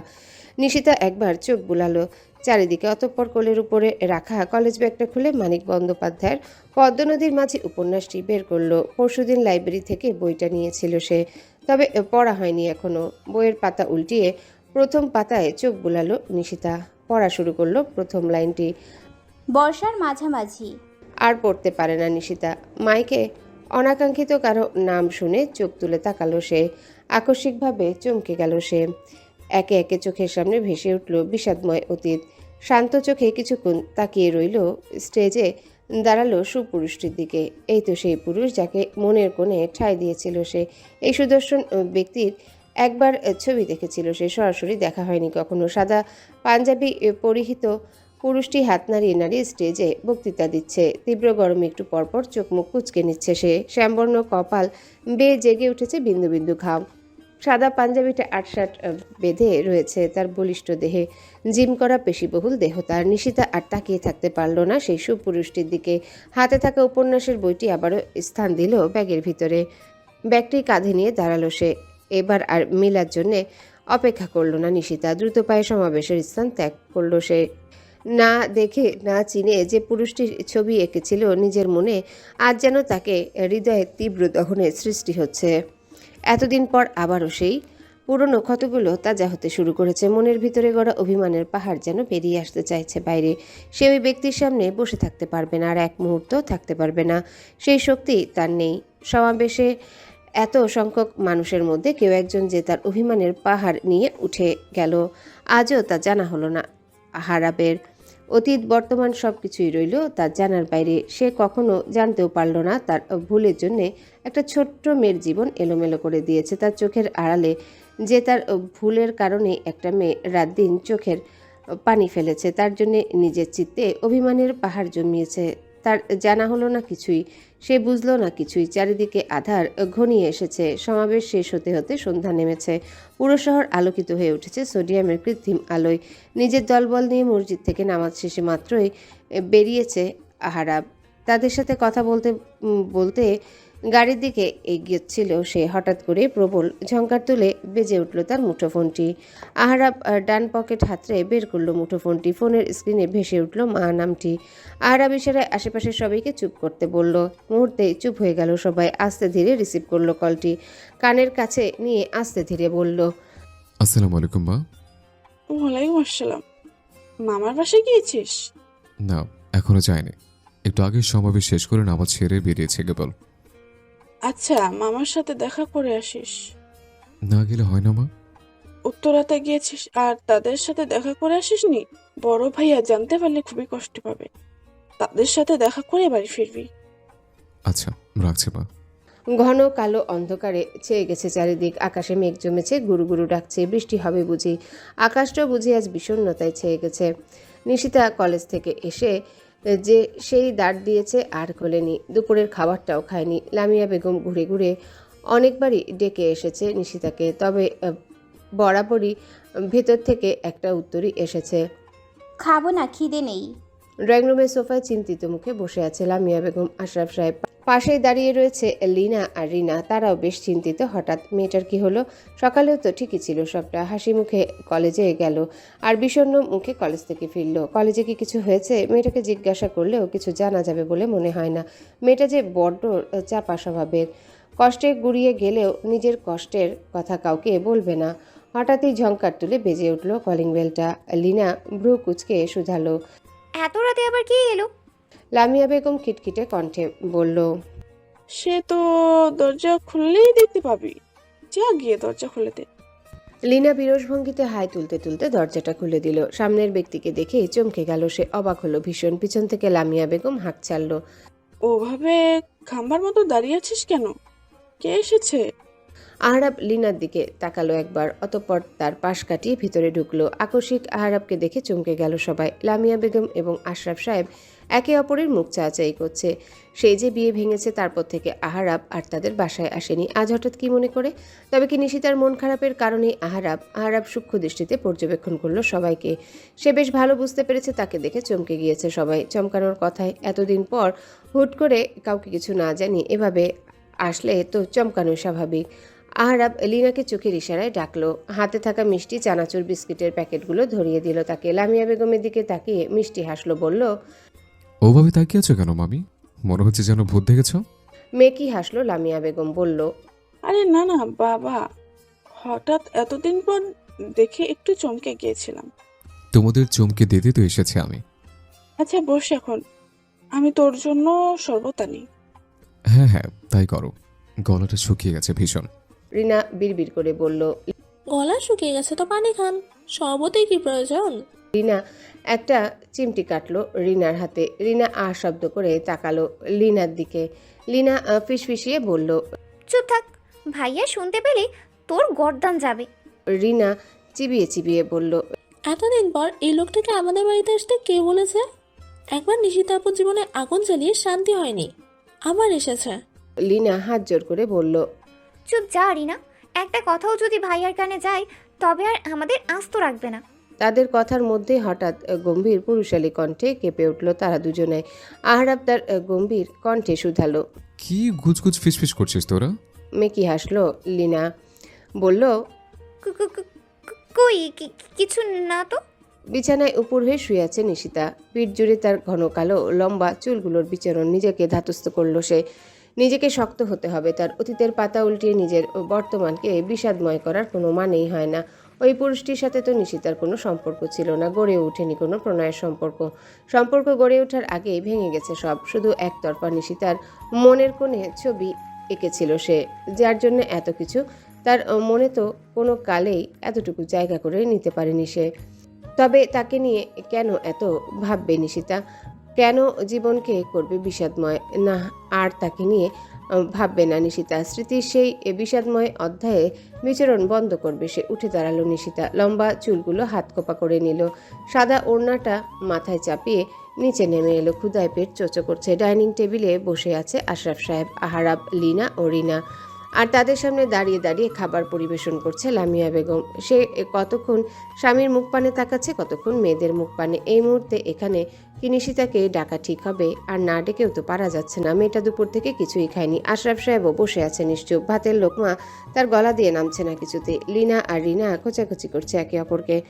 নিশিতা একবার চোখ বুলালো চারিদিকে, অতঃপর কোলের উপরে রাখা কলেজ ব্যাগটা খুলে মানিক বন্দ্যোপাধ্যায়ের পদ্মনদীর মাঝি উপন্যাসটি বের করলো। পরশুদিন লাইব্রেরি থেকে বইটা নিয়েছিল সে, তবে পড়া হয়নি এখনো। বইয়ের পাতা উল্টিয়ে প্রথম পাতায় চোখ বুলালো নিশিতা। পড়া শুরু করলো প্রথম লাইনটি। বর্ষার মাঝামাঝি। আর পড়তে পারে না নিশিতা। মাইকে অনাকাঙ্ক্ষিত কারো নাম শুনে চোখ তুলে তাকালো সে। আকস্মিকভাবে চমকে গেল সে। একে একে চোখের সামনে ভেসে উঠল বিষাদময় অতীত। শান্ত চোখে কিছুক্ষণ তাকিয়ে রইল। স্টেজে দাঁড়ালো সুপুরুষটির দিকে। এই তো সেই পুরুষ যাকে মনের কোণে ঠাঁই দিয়েছিল সে। এই সুদর্শন ব্যক্তির একবার ছবি দেখেছিল সে, সরাসরি দেখা হয়নি কখনো। সাদা পাঞ্জাবি পরিহিত পুরুষটি হাত নাড়িয়ে নাড়িয়ে স্টেজে বক্তৃতা দিচ্ছে। তীব্র গরমে একটু পরপর চোখ মুখ কুচকে নিচ্ছে সে। শ্যামবর্ণ কপাল বেয়ে জেগে উঠেছে বিন্দু বিন্দু ঘাম। সাদা পাঞ্জাবিটা আটসাট বেঁধে রয়েছে তার বলিষ্ঠ দেহে, জিম করা পেশিবহুল দেহ তার। নিশিতা আর তাকিয়ে থাকতে পারল না সেই সুপুরুষটির দিকে। হাতে থাকা উপন্যাসের বইটি আবারও স্থান দিল ব্যাগের ভিতরে। ব্যাগটি কাঁধে নিয়ে দাঁড়ালো সে। এবার আর মিলার জন্যে অপেক্ষা করলো না নিশিতা, দ্রুত পায়ে সমাবেশের স্থান ত্যাগ করলো সে। না দেখে না চিনে যে পুরুষটির ছবি এঁকেছিল নিজের মনে, আজ যেন তাকে হৃদয়ে তীব্র দহনের সৃষ্টি হচ্ছে। এতদিন পর আবারও সেই পুরনো ক্ষতগুলো তাজা হতে শুরু করেছে। মনের ভিতরে গড়া অভিমানের পাহাড় যেন বেরিয়ে আসতে চাইছে বাইরে। সে ওই ব্যক্তির সামনে বসে থাকতে পারবে না, আর এক মুহূর্ত থাকতে পারবে না। সেই শক্তি তার নেই। সমাবেশে এত সংখ্যক মানুষের মধ্যে কেউ একজন যে তার অভিমানের পাহাড় নিয়ে উঠে গেল, আজও তা জানা হলো না আহারাবের। অতীত বর্তমান সব কিছুই রইল তার জানার বাইরে। সে কখনো জানতেও পারল না তার ভুলের জন্যে একটা ছোট্ট মেয়ের জীবন এলোমেলো করে দিয়েছে তার চোখের আড়ালে, যে তার ভুলের কারণে একটা মেয়ে রাত দিন চোখের পানি ফেলেছে, তার জন্যে নিজের চিত্তে অভিমানের পাহাড় জমিয়েছে। তার জানা হলো না কিছুই, সে বুঝলো না কিছুই। চারিদিকে আধার ঘনিয়ে এসেছে। সমাবেশ শেষ হতে হতে সন্ধ্যা নেমেছে। পুরো শহর আলোকিত হয়ে উঠেছে সোডিয়ামের কৃত্রিম আলোয়। নিজের দলবল নিয়ে মসজিদ থেকে নামাজ শেষে মাত্রই বেরিয়েছে আহারাব। তাদের সাথে কথা বলতে বলতে গাড়ির দিকে এগিয়েছিল সে। হঠাৎ করে প্রবল ঝংকার তুলে বেজে উঠল তার মুঠোফোনটি। আহারাব ডান পকেট হাতড়ে বের করলো মুঠোফোনটি। ফোনের স্ক্রিনে ভেসে উঠল মা নামটি। আহারাব ইশারায় আশেপাশের সবাইকে চুপ করতে বলল। মুহূর্তেই চুপ হয়ে গেল সবাই। আস্তে ধীরে রিসিভ করলো কলটি। কানের কাছে নিয়ে আস্তে ধীরে বলল, আসসালামু আলাইকুম মা। ওয়ালাইকুম আসসালাম। মামার বাসায় গিয়েছিস? না, এখনো যায়নি। একটু আগে সমাবেশ শেষ করে নামাজ ছেড়ে বেরিয়েছে কেবল। আচ্ছা, মামার সাথে দেখা করে আসিস। না গেলে হয় না মা? উত্তরাতে গিয়েছিস আর তাদের সাথে দেখা করে আসিসনি? বড় ভাইয়া জানতে পারলে খুবই কষ্ট পাবে। তাদের সাথে দেখা করে বাড়ি ফিরবি। আচ্ছা, রাখছি মা। ঘন কালো অন্ধকারে ছেয়ে গেছে চারিদিক। আকাশে মেঘ জমেছে, গুরু গুরু ডাকছে। বৃষ্টি হবে বুঝি। আকাশটাও বুঝি আজ বিষণ্ণতায় ছেয়ে গেছে। নিশিতা কলেজ থেকে এসে যে সেই দাঁড় দিয়েছে আর খোলেনি। দুপুরের খাবারটাও খায়নি। লামিয়া বেগম ঘুরে ঘুরে অনেকবারই ডেকে এসেছে নিশিতাকে, তবে বরাবরই ভেতর থেকে একটা উত্তরই এসেছে, খাবো না, খিদে নেই। ড্রয়িং রুমের সোফায় চিন্তিত মুখে বসে আছে লামিয়া বেগম। আশরাফ সাহেব পাশেই দাঁড়িয়ে রয়েছে লিনা আর রিনা। তারাও বেশ চিন্তিত। হঠাৎ মেয়েটার কি হলো? সকালেও তো ঠিকই ছিল সবটা। হাসি মুখে কলেজে গেল আর বিষণ্ণ মুখে কলেজ থেকে ফিরল। কলেজে কি কিছু হয়েছে? মেয়েটাকে জিজ্ঞাসা করলেও কিছু জানা যাবে বলে মনে হয় না। মেয়েটা যে বড্ড চাপা স্বভাবের। কষ্টে গুড়িয়ে গেলেও নিজের কষ্টের কথা কাউকে বলবে না। হঠাৎই ঝংকার তুলে বেজে উঠল কলিং বেলটা। লিনা ভ্রু কুচকে শুধালো, এত রাতে আবার কে এলো? লামিয়া বেগম খিটখিটে কণ্ঠে বলল, সে তো দরজা খুললেই দেখতে পাবি। যা গিয়ে দরজা খুলে দে। লিনা বিরস ভঙ্গিতে হাই তুলতে তুলতে দরজাটা খুলে দিল। সামনের ব্যক্তিকে দেখে চমকে গেল সে। অবাক হলো ভীষণ। পিছন থেকে লামিয়া বেগম হাঁক ছাড়ল। ওভাবে খাম্বার মতো দাঁড়িয়ে আছিস কেন? কে এসেছে? আহারাব লিনার দিকে তাকালো একবার, অতঃপর তার পাশ কাটিয়ে ভিতরে ঢুকলো। আকস্মিক আহারাবকে দেখে চমকে গেল সবাই। লামিয়া বেগম এবং আশরাফ সাহেব একে অপরের মুখ চাচাই করছে। সেই যে বিয়ে ভেঙেছে তারপর থেকে আহারাব আর তাদের বাসায় আসেনি। আজ হঠাৎ কি মনে করে? তবে কি নিশিতার মন খারাপের কারণেই আহারাব সূক্ষ্ম দৃষ্টিতে পর্যবেক্ষণ করলো সবাইকে। সে বেশ ভালো বুঝতে পেরেছে তাকে দেখে চমকে গিয়েছে সবাই। চমকানোর কথায় এতদিন পর হুট করে কাউকে কিছু না জানি এভাবে আসলে তো চমকানো স্বাভাবিক। আহারাব লিনাকে চোখের ইশারায় ডাকলো। হাতে থাকা মিষ্টি চানাচুর বিস্কিটের প্যাকেটগুলো ধরিয়ে দিল তাকে। লামিয়া বেগমের দিকে তাকিয়ে মিষ্টি হাসলো, বলল, ওভাবে তাকিয়ে আছো কেন মামি? মনে হচ্ছে যেন ভূত দেখেছ। মেকি হাসলো। লামিয়া বেগম বলল, আরে না না বাবা, হঠাৎ এতদিন পর দেখে একটু চমকে গিয়েছিলাম। তোমাদের চমকে দিতে তো এসেছি আমি। আচ্ছা বস এখন, আমি তোর জন্য শরবত আনি। হ্যাঁ হ্যাঁ, তাই করো। গলাটা শুকিয়ে গেছে ভীষণ। রিনা বিড়বিড় করে বলল। গলা শুকিয়ে গেছে তো পানি খান, শরবতে কি প্রয়োজন? রিনা একটা চিমটি কাটলো রিনার হাতে। রিনা আ শব্দ করে তাকালো লিনার দিকে। লিনা ফিসফিসিয়ে বলল, চুপ থাক, ভাইয়া শুনতে পেলে তোর গর্দান যাবে। রিনা চিবিয়ে চিবিয়ে বলল, এতদিন পর এই লোকটাকে আমাদের বাড়িতে আসতে কে বলেছে? একবার নিশিতা আপুর জীবনে আগুন জ্বালিয়ে শান্তি হয়নি, আবার এসেছে। লিনা হাত জোর করে বলল, চুপ যা রিনা, একটা কথাও যদি ভাইয়ার কানে যায় তবে আর আমাদের আস্ত রাখবে না। তাদের কথার মধ্যে হঠাৎ গম্ভীর পুরুষালী কণ্ঠে কেঁপে উঠল তারা দুজনে। আহরাব তার গম্ভীর কণ্ঠে শুধালো। কি গুজগুজ ফিসফিস করছিস তোরা? মেকি হাসলো লিনা, বলল, কু- কু- কু- কই কিছু না তো। বিছানায় উপর হয়ে শুয়ে আছে নিশিতা। পিঠ জুড়ে তার ঘন কালো লম্বা চুলগুলোর বিচরণ নিজেকে ধাতস্থ করল সে। নিজেকে শক্ত হতে হবে। তার অতীতের পাতা উল্টিয়ে নিজের বর্তমানকে বিষাদময় করার কোনো মানেই হয় না। ওই পুরুষটির সাথে তো নিশিতার কোনো সম্পর্ক ছিল না, গড়ে ওঠেনি কোনো প্রণয়ের সম্পর্ক গড়ে ওঠার আগেই ভেঙে গেছে সব। শুধু একতরফা নিশিতার মনের কোণে ছবি এঁকেছিল সে, যার জন্য এত কিছু তার মনে তো কোনো কালেই এতটুকু জায়গা করে নিতে পারেনি সে। তবে তাকে নিয়ে কেন এত ভাববে নিশিতা? কেন জীবনকে করবে বিষাদময়? না, আর তাকে নিয়ে ভাববে না নিশিতা। স্মৃতির সেই বিষাদময় অধ্যায়ে বিচরণ বন্ধ করবে সে। উঠে দাঁড়ালো নিশিতা, লম্বা চুলগুলো হাত কোপা করে নিল, সাদা ওড়নাটা মাথায় চাপিয়ে নিচে নেমে এলো। ক্ষুধায় পেট চোচো করছে। ডাইনিং টেবিলে বসে আছে আশরাফ সাহেব, আহারাব, লিনা ও রিনা। আর তাদের সামনে দাঁড়িয়ে দাঁড়িয়ে খাবার পরিবেশন করছে লামিয়া বেগম। সে কতক্ষণ স্বামীর মুখ পানে তাকাচ্ছে, কতক্ষণ মেয়েদের মুখ পানে। এই মুহূর্তে এখানে কি নিশিতাকে ডাকা ঠিক হবে? আর না ডেকেও তো পারা যাচ্ছে না। মেয়েটা দুপুর থেকে কিছুই খায়নি। আশরাফ সাহেবও বসে আছে নিশ্চুপ। ভাতের লোকমা তার গলা দিয়ে নামছে না কিছুতে। লিনা আর রিনা খোঁচাখুচি করছে একে অপরকে।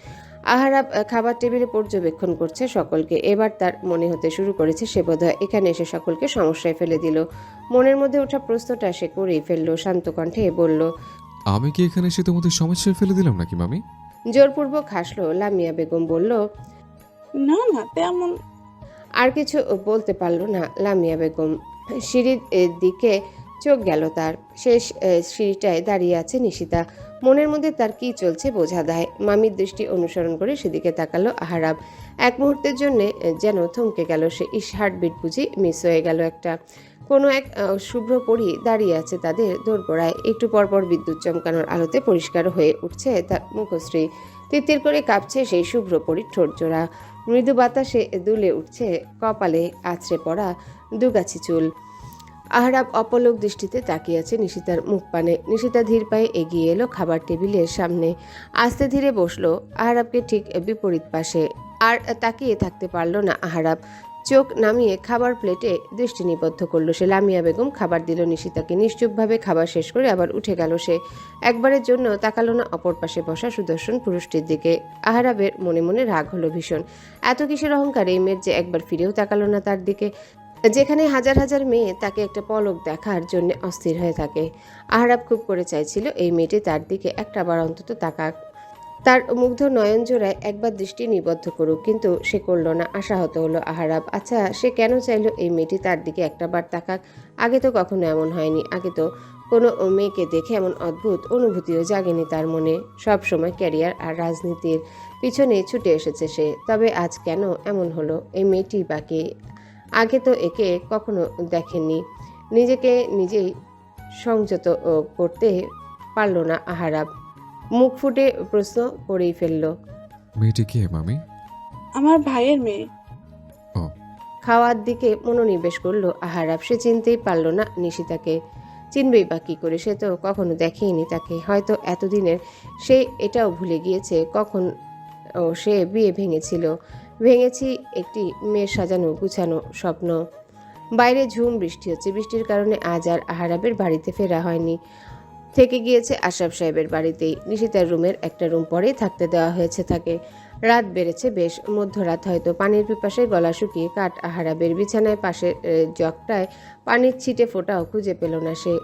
আহারাব খাবার টেবিলে পর্যবেক্ষণ করছে সকলকে। এবার তার মনে হতে শুরু করেছে সে বোধহয় এখানে এসে সকলকে সমস্যায় ফেলে দিল। মনের মধ্যে ওঠা প্রশ্নটা সে করেই ফেলল। শান্ত কণ্ঠে বলল, আমি কি এখানে এসে তোমাদের সমস্যায় ফেলে দিলাম নাকি মামি? জোরপূর্বক হাসলো লামিয়া বেগম। বলল, না না তেমন। আর কিছু বলতে পারল না লামিয়া বেগম। সিঁড়ির দিকে চোখ গেল তার। শেষ সিঁড়িটায় দাঁড়িয়ে আছে নিশিতা। মনের মধ্যে তার কি চলছে বোঝা দেয়। মামির দৃষ্টি অনুসরণ করে সেদিকে তাকালো আহারাব। এক মুহূর্তের জন্য যেন থমকে গেল সে। হার্টবিট বুঝি মিস হয়ে গেল একটা। কোনো এক শুভ্র পরী দাঁড়িয়ে আছে তাদের দোরগোড়ায়। একটু পরপর বিদ্যুৎ চমকানোর আলোতে পরিষ্কার হয়ে উঠছে তার মুখশ্রী। তিত্তির করে কাঁপছে সেই শুভ্র পরীর ঠোঁট জোড়া। মৃদু বাতাসে দুলে উঠছে কপালে আছড়ে পড়া দুগাছি চুল। আহরাব অপলক দৃষ্টিতে তাকিয়ে আছে নিশিতার মুখ পানে। নিশিতা ধীর পায়ে এগিয়ে এলো খাবার টেবিলের সামনে। আস্তে ধীরে বসলো আহরাবকে ঠিক বিপরীত পাশে। আর তাকিয়ে থাকতে পারল না আহরাব। চোখ নামিয়ে খাবার প্লেটে দৃষ্টি নিবদ্ধ করলো সে। লামিয়া বেগম খাবার দিল নিশিতাকে। নিশ্চুপভাবে খাবার শেষ করে আবার উঠে গেল সে। একবারের জন্য তাকালো না অপর পাশে বসা সুদর্শন পুরুষটির দিকে। আহরাবের মনে মনে রাগ হলো ভীষণ। এত কিসের অহংকার এই মেয়ের যে একবার ফিরেও তাকালো না তার দিকে, যেখানে হাজার হাজার মেয়ে তাকে একটা পলক দেখার জন্য অস্থির হয়ে থাকে। আহরাব খুব করে চাইছিল এই মেয়েটি তার দিকে একটাবার অন্তত তাকাক, তার মুগ্ধ নয়ন জোড়ায় একবার দৃষ্টি নিবদ্ধ করুক, কিন্তু সে করল না। আশাহত হলো আহরাব। আচ্ছা, সে কেন চাইলো এই মেয়েটি তার দিকে একটাবার তাকাক? আগে তো কখনো এমন হয়নি। আগে তো কোনো মেয়েকে দেখে এমন অদ্ভুত অনুভূতিও জাগেনি তার মনে। সব সময় ক্যারিয়ার আর রাজনীতির পিছনে ছুটে এসেছে সে। তবে আজ কেন এমন হলো? এই মেয়েটি বাকি আগে তো একে কখনো দেখেননি। নিজেকে নিজেই সংযত করতে পারল না আহারাব। মুখ ফুটে প্রশ্ন করেই ফেলল, মেয়েটি কে মামি? আমার ভাইয়ের মেয়ে। খাওয়ার দিকে মনোনিবেশ করলো আহারাব। সে চিনতেই পারল না নিশিতাকে। চিনবেই বা কী করে? সে তো কখনো দেখেইনি তাকে। হয়তো এতদিনের সে এটাও ভুলে গিয়েছে কখন সে বিয়ে ভেঙেছি একটি মেয়ের সাজানো গুছানো স্বপ্ন। বাইরে ঝুম বৃষ্টি হচ্ছে। বৃষ্টির কারণে আজ আর আহারাবের বাড়িতে ফেরা হয়নি। থেকে গিয়েছে আশরাফ সাহেবের বাড়িতেই। নিশিতার রুমের একটা রুম পরেই থাকতে দেওয়া হয়েছে তাকে। রাত বেড়েছে বেশ, মধ্যরাত হয়তো। পানির পিপাসায় গলা শুকিয়ে কাঠ আহারাবের। বিছানায় পাশের জগটায় পানির ছিটে ফোঁটাও খুঁজে পেল না সে।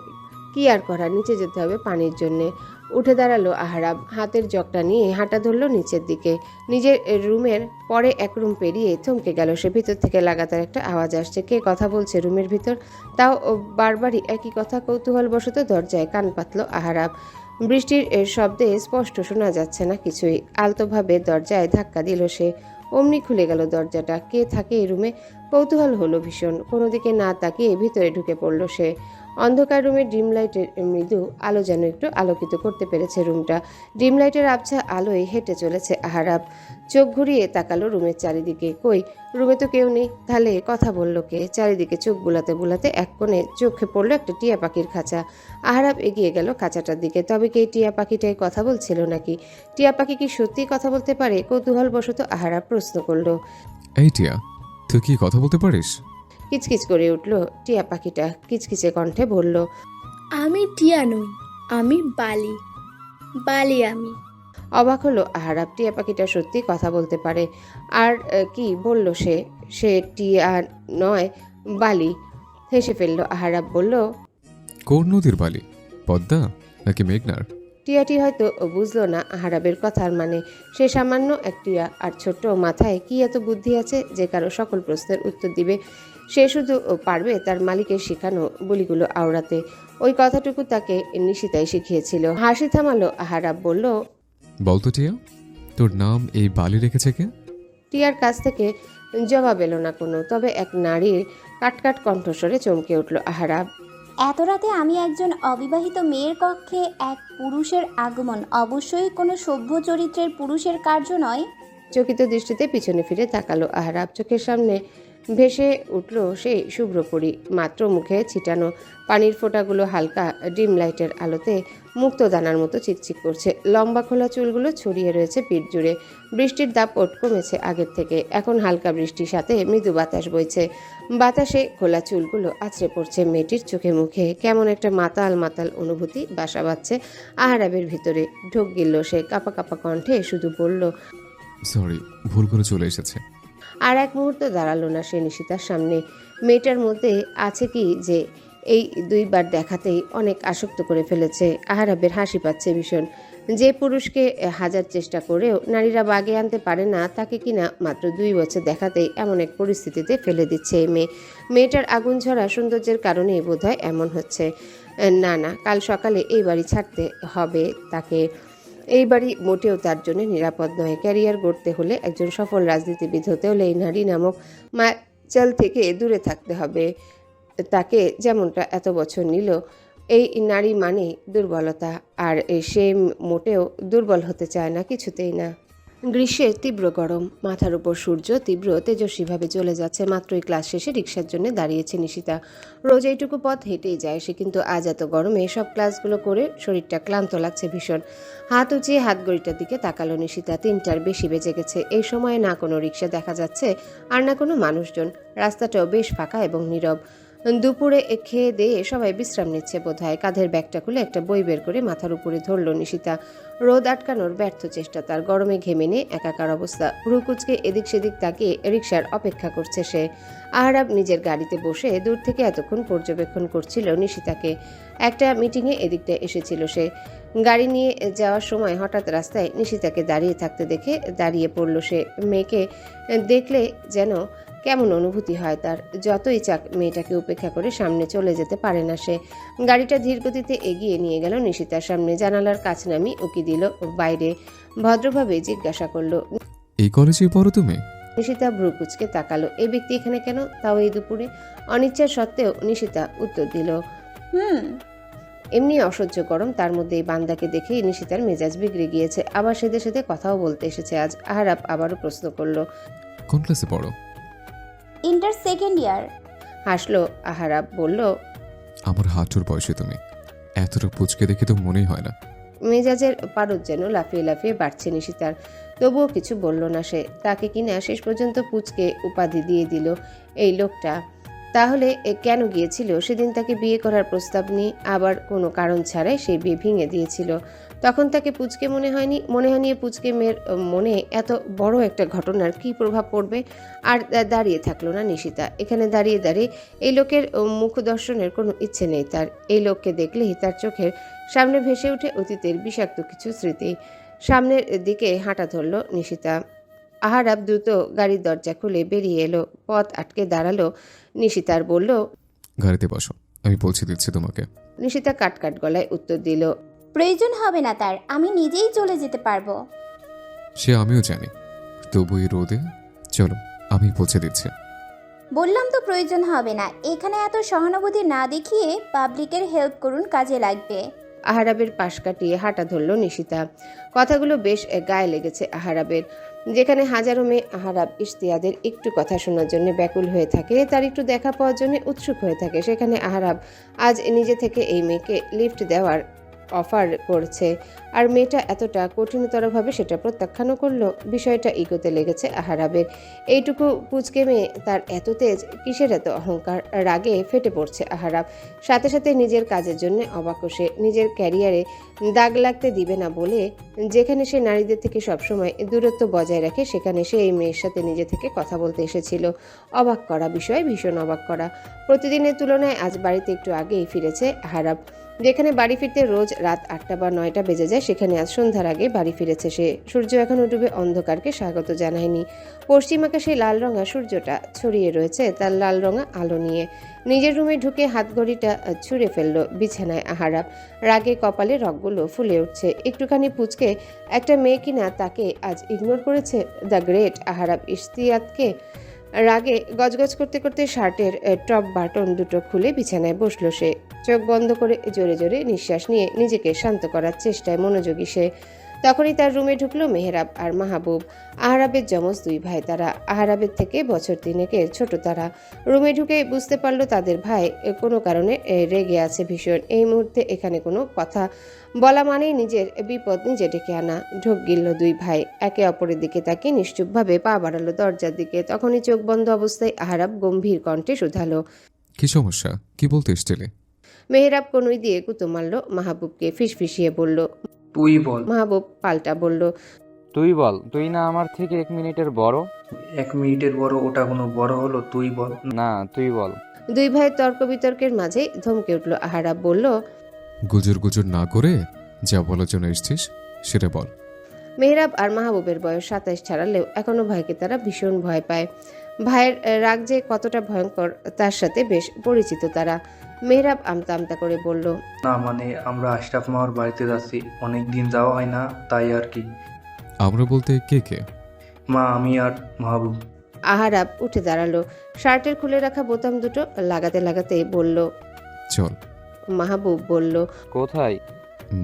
কি আর করা, নিচে যেতে হবে পানির জন্যে। উঠে দাঁড়ালো আহারাব। হাতের জগটা নিয়ে হাঁটা ধরল নিচের দিকে। নিজের রুমের পরে এক রুম পেরিয়ে থমকে গেল সে। ভিতর থেকে লাগাতার একটা আওয়াজ আসছে। কে কথা বলছে রুমের ভিতর? তাও বারবারই একই কথা। কৌতূহলবশত দরজায় কান পাতল আহারাব। বৃষ্টির শব্দে স্পষ্ট শোনা যাচ্ছে না কিছুই। আলতোভাবে দরজায় ধাক্কা দিল সে। অমনি খুলে গেল দরজাটা। কে থাকে এই রুমে? কৌতূহল হলো ভীষণ। কোনো দিকে না তাকিয়ে ভিতরে ঢুকে পড়ল সে। অন্ধকার রুমের ডিম লাইটের মৃদু আলো যেন একটু আলোকিত করতে পেরেছে রুমটা। ডিম লাইটের আবছা আলোয় হেঁটে চলেছে আহারাব। চোখ ঘুরিয়ে তাকালো রুমের চারিদিকে, কই রুমে তো কেউ নেই, তাহলে কথা বললো কে? চারিদিকে চোখ বুলাতে বুলাতে এক কোণে চোখে পড়লো একটা টিয়া পাখির খাঁচা। আহারাব এগিয়ে গেল খাঁচাটার দিকে। তবে কি এই টিয়া পাখিটাই কথা বলছিল নাকি? টিয়া পাখি কি সত্যিই কথা বলতে পারে? কৌতূহলবশত আহারাব প্রশ্ন করলো। এই টিয়া, তুই কি কথা বলতে পারিস? কিচকিচ করে উঠল টিয়া পাখিটা, কিচকিচে কণ্ঠে বলল, আমি টিয়া নই, আমি বালি। বালি আমি। অবাক হলো আহারাব, টিয়া পাখিটা সত্যি কথা বলতে পারে। আর কি বলল সে? সে টিয়া নয়, বালি। হেসে ফেলল আহারাব, বলল, কোন নদীর বালি? পদ্মা নাকি মেঘনার? টিয়াটি হয়তো বুঝলো না আহারাবের কথার মানে। সে সামান্য এক টিয়া, আর ছোট্ট মাথায় কি এত বুদ্ধি আছে যে কারো সকল প্রশ্নের উত্তর দিবে? সে শুধু পারবে তার মালিকের শেখানো বলিগুলো আওড়াতে। ওই কথাটুকু তাকে নিশিতাই শিখিয়েছিল। হাসি থামালো আহারাব, বলল, বলতো টিয়া, তোর নাম এই বালি রেখেছে কে? টিয়ার কাছ থেকে জবাব এলো না কোনো। তবে এক নারীর কাটকাট কণ্ঠস্বরে চমকে উঠল আহারাব। এত রাতে আমি একজন অবিবাহিত মেয়ের কক্ষে এক পুরুষের আগমন অবশ্যই কোনো সভ্য চরিত্রের পুরুষের কার্য নয়। চকিত দৃষ্টিতে পিছনে ফিরে তাকালো আহারাব। চোখের সামনে ভেসে উঠল সেই শুভ্রপরী, মাত্র মুখে ছিটানো পানির ফোঁটাগুলো হালকা ডিম লাইটের আলোতে মুক্ত দানার মতো চিকচিক করছে। লম্বা খোলা চুলগুলো ছড়িয়ে রয়েছে পিঠ জুড়ে। বৃষ্টির দাপট কমেছে আগের থেকে, এখন হালকা বৃষ্টির সাথে মৃদু বাতাস বইছে। বাতাসে খোলা চুলগুলো আছড়ে পড়ছে মেয়েটির চোখে মুখে। কেমন একটা মাতাল মাতাল অনুভূতি বাসা বাঁধছে আহারাবের ভিতরে। ঢোক গিলল সে কাঁপা কাঁপা কণ্ঠে, শুধু বলল, সরি, ভুল করে চলে এসেছে। আর এক মুহূর্ত দাঁড়ালো না সে নিশিতার সামনে। মেয়েটার মধ্যে আছে কি যে এই দুইবার দেখাতেই অনেক আসক্ত করে ফেলেছে। আহারাবের হাসি পাচ্ছে ভীষণ। যে পুরুষকে হাজার চেষ্টা করেও নারীরা বাগে আনতে পারে না, তাকে কিনা মাত্র 2 বছর দেখাতেই এমন এক পরিস্থিতিতে ফেলে দিচ্ছে এই মেয়ে। মেয়েটার আগুন ঝরা সৌন্দর্যের কারণেই বোধহয় এমন হচ্ছে। না না, কাল সকালে এই বাড়ি ছাড়তে হবে তাকে। এই বাড়ি মোটেও তার জন্য নিরাপদ নয়। ক্যারিয়ার গড়তে হলে, একজন সফল রাজনীতিবিদ হতে হলে এই নারী নামক মাচাল থেকে দূরে থাকতে হবে। তাকে যেমনটা এত বছর নিল, এই নারী মানে দুর্বলতা, আর সে মোটেও দুর্বল হতে চায় না, কিছুতেই না। গ্রীষ্মের তীব্র গরম, মাথার উপর সূর্য তীব্র তেজস্বীভাবে চলে যাচ্ছে। মাত্রই ক্লাস শেষে রিক্সার জন্য দাঁড়িয়েছে নিশিতা। রোজ এইটুকু পথ হেঁটেই যায় সে, কিন্তু আজ এত গরমে সব ক্লাসগুলো করে শরীরটা ক্লান্ত লাগছে ভীষণ। হাত উঁচিয়ে হাত ঘড়িটার দিকে তাকালো নিশিতা। 3টার বেশি বেজে গেছে। এই সময়ে না কোনো রিক্সা দেখা যাচ্ছে, আর না কোনো মানুষজন। রাস্তাটাও বেশ ফাঁকা এবং নীরব। দুপুরে খেয়ে দিয়ে সবাই বিশ্রাম নিচ্ছে বোধহয়। কাঁধের ব্যাগটা খুলে একটা বই বের করে মাথার উপরে ধরল নিশিতা। রোদ আটকানোর ব্যর্থ চেষ্টা তার। গরমে ঘেমে নিয়ে একাকার অবস্থা। ভ্রুকুচকে এদিক সেদিক তাকিয়ে রিকশার অপেক্ষা করছে সে। আহারাব নিজের গাড়িতে বসে দূর থেকে এতক্ষণ পর্যবেক্ষণ করছিল নিশিতাকে। একটা মিটিংয়ে এদিকটা এসেছিল সে। গাড়ি নিয়ে যাওয়ার সময় হঠাৎ রাস্তায় নিশিতাকে দাঁড়িয়ে থাকতে দেখে দাঁড়িয়ে পড়ল সে। মেয়েকে দেখলে যেন কেমন অনুভূতি হয় তার। যতই চাক মেয়েটাকে উপেক্ষা করে সামনে চলে যেতে পারে না সে। গাড়িটা ধীরগতিতে এগিয়ে নিয়ে গেল নিশিতার সামনে। জানালার কাছ নামি উকি দিল বাইরে। ভদ্রভাবে জিজ্ঞাসা করলো, এই কলেজে পড়ো তুমি? নিশিতা ভ্রুকুচকে তাকালো। এই ব্যক্তি এখানে কেন, তাও এই দুপুরে? অনিচ্ছার সত্ত্বেও নিশিতা উত্তর দিল, এমনি অসহ্য গরম, তার মধ্যে এই বান্দাকে দেখেই নিশিতার মেজাজ বিগড়ে গিয়েছে। আবার সেদের সাথে কথাও বলতে এসেছে আজ। আহারাব আবারও প্রশ্ন করলো, কোন ক্লাসে পড়ো? Inter second year. হাসলো আহারাব, বলল, আমার হাঁটুর বয়সে তুমি। এতটা পুচকে দেখে তো মনেই হয় না। মেজাজের পারদ যেন লাফিয়ে লাফিয়ে বাড়ছে নিশিতার। তবুও কিছু বলল না সে। তাকে কিনা শেষ পর্যন্ত পুচকে উপাধি দিয়ে দিল এই লোকটা। তাহলে কেন গিয়েছিল সেদিন তাকে বিয়ে করার প্রস্তাব নিয়ে? আবার কোনো কারণ ছাড়াই সেই বিয়ে ভেঙে দিয়েছিল। তখন তাকে পুচকে মনে হয়নি? মনে হয়নি পুচকে মেয়ের মনে এত বড় একটা ঘটনার কী প্রভাব পড়বে? আর দাঁড়িয়ে থাকলো না নিশিতা। এখানে দাঁড়িয়ে দাঁড়িয়ে এই লোকের মুখ দর্শনের কোনো ইচ্ছে নেই তার। এই লোককে দেখলেই তার চোখের সামনে ভেসে ওঠে অতীতের বিষাক্ত কিছু স্মৃতি। সামনের দিকে হাঁটা ধরল নিশিতা। আহারাব দ্রুত গাড়ির দরজা খুলে বেরিয়ে এলো। পথ আটকে দাঁড়ালো নিশিতার, বলল, গাড়িতে বসো, আমি পৌঁছে দিচ্ছি তোমাকে। নিশিতা কাটকাট গলায় উত্তর দিল, প্রয়োজন হবে না তার, আমি নিজেই চলে যেতে পারবো। সে আমিও জানি, তবু এই রোদে চলো, আমি পৌঁছে দিচ্ছি। বললাম তো প্রয়োজন হবে না। এখানে এত সহানুভূতি না দেখিয়ে পাবলিকের হেল্প করুন, কাজে লাগবে। আহারাবের পাশ কাটিয়ে হাঁটা ধরল নিশিতা। কথাগুলো বেশ গায়ে লেগেছে আহারাবের। যেখানে হাজারো মেয়ে আহারাব ইশতিয়াদের একটু কথা শোনার জন্য ব্যাকুল হয়ে থাকে, তার একটু দেখা পাওয়ার জন্য উৎসুক হয়ে থাকে, সেখানে আহারাব আজ নিজে থেকে এই মেয়েকে লিফট দেওয়ার অফার করছে, আর মেয়েটা এতটা কঠিনতরভাবে সেটা প্রত্যাখ্যানও করলো। বিষয়টা ইগোতে লেগেছে আহারাবের। এইটুকু পুচকে মেয়ে, তার এত তেজ, কিসের এত অহংকার? রাগে ফেটে পড়ছে আহারাব। সাথে সাথে নিজের কাজের জন্য অবাক সে, নিজের ক্যারিয়ারে দাগ লাগতে দিবে না বলে যেখানে সে নারীদের থেকে সবসময় দূরত্ব বজায় রাখে, সেখানে সে এই মেয়ের সাথে নিজে থেকে কথা বলতে এসেছিল। অবাক করা বিষয়, ভীষণ অবাক করা। প্রতিদিনের তুলনায় আজ বাড়িতে একটু আগেই ফিরেছে আহারাব। যেখানে বাড়ি ফিরতে রোজ রাত 8টা বা 9টা বেজে যায়, সেখানে আজ সন্ধ্যার আগে বাড়ি ফিরেছে সে। সূর্য এখনো ডুবে অন্ধকারকে স্বাগত জানায়নি। পশ্চিম আকাশে লাল রঙা সূর্যটা ছড়িয়ে রয়েছে তার লাল রঙা আলো নিয়ে। নিজের রুমে ঢুকে হাতঘড়িটা ছুঁড়ে ফেলল বিছানায় আহারাব। রাগে কপালে রগগুলো ফুলে উঠছে। একটুখানি পুচকে একটা মেয়ে কিনা তাকে আজ ইগনোর করেছে। দ্য গ্রেট আহারাব ইশতিয়াতকে। রাগে গজগজ করতে করতে শার্টের টপ বাটন দুটো খুলে বিছানায় বসলো সে। চোখ বন্ধ করে জোরে জোরে নিঃশ্বাস নিয়ে নিজেকে শান্ত করার চেষ্টায় মনোযোগী সে। তখনই তার রুমে ঢুকলো মেহরাব আর মাহবুব, আহারাবের যমজ দুই ভাই তারা। আহারাবের থেকে বছর 3-এর ছোট তারা। রুমে ঢুকে বুঝতে পারলো তাদের ভাই কোনো কারণে রেগে আছে ভীষণ। এই মুহূর্তে এখানে কোনো কথা বলা মানেই নিজের বিপদ নিজে ডেকে আনা। ঢোক গিলল দুই ভাই, একে অপরের দিকে তাকিয়ে নিশ্চুপভাবে পা বাড়ালো দরজার দিকে। তখনই চোখ বন্ধ অবস্থায় আহারাব গম্ভীর কণ্ঠে শুধালো, কি সমস্যা? কি বলতে এসছিলে? মেহরাব কনুই দিয়ে গুঁতো মারল মাহবুবকে, ফিসফিসিয়ে বলল, তুই বল। মাহবুব পাল্টা বলল, তুই বল, তুই না আমার থেকে 1 মিনিটের বড়। 1 মিনিটের বড় ওটা কোনো বড় হলো? তুই বল। না, তুই বল। দুই ভাই তর্ক বিতর্কের মাঝে ধমকে উঠল আহারাব। বলল, গুজর গুজর না করে যা বলার জন্য এসছিস সেটা বল। মেহরাব আর মাহবুবের বয়স 27 ছাড়ালেও এখনো ভাইকে তারা ভীষণ ভয় পায়। ভাইয়ের রাগ যে কতটা ভয়ঙ্কর তার সাথে বেশ পরিচিত তারা। মেহরাব আমতা আমতা করে বলল, না মানে আমরা আশরাফ মামার বাড়িতে যাচ্ছি, অনেক দিন যাওয়া হয় না, তাই আর কি। আমরা বলতে কে কে? মা, আমি আর মাহবুব। আহারাব উঠে দাঁড়ালো, শার্টের খুলে রাখা বোতাম দুটো লাগাতে লাগাতে বলল। চল। মাহবুব বলল, কোথায়?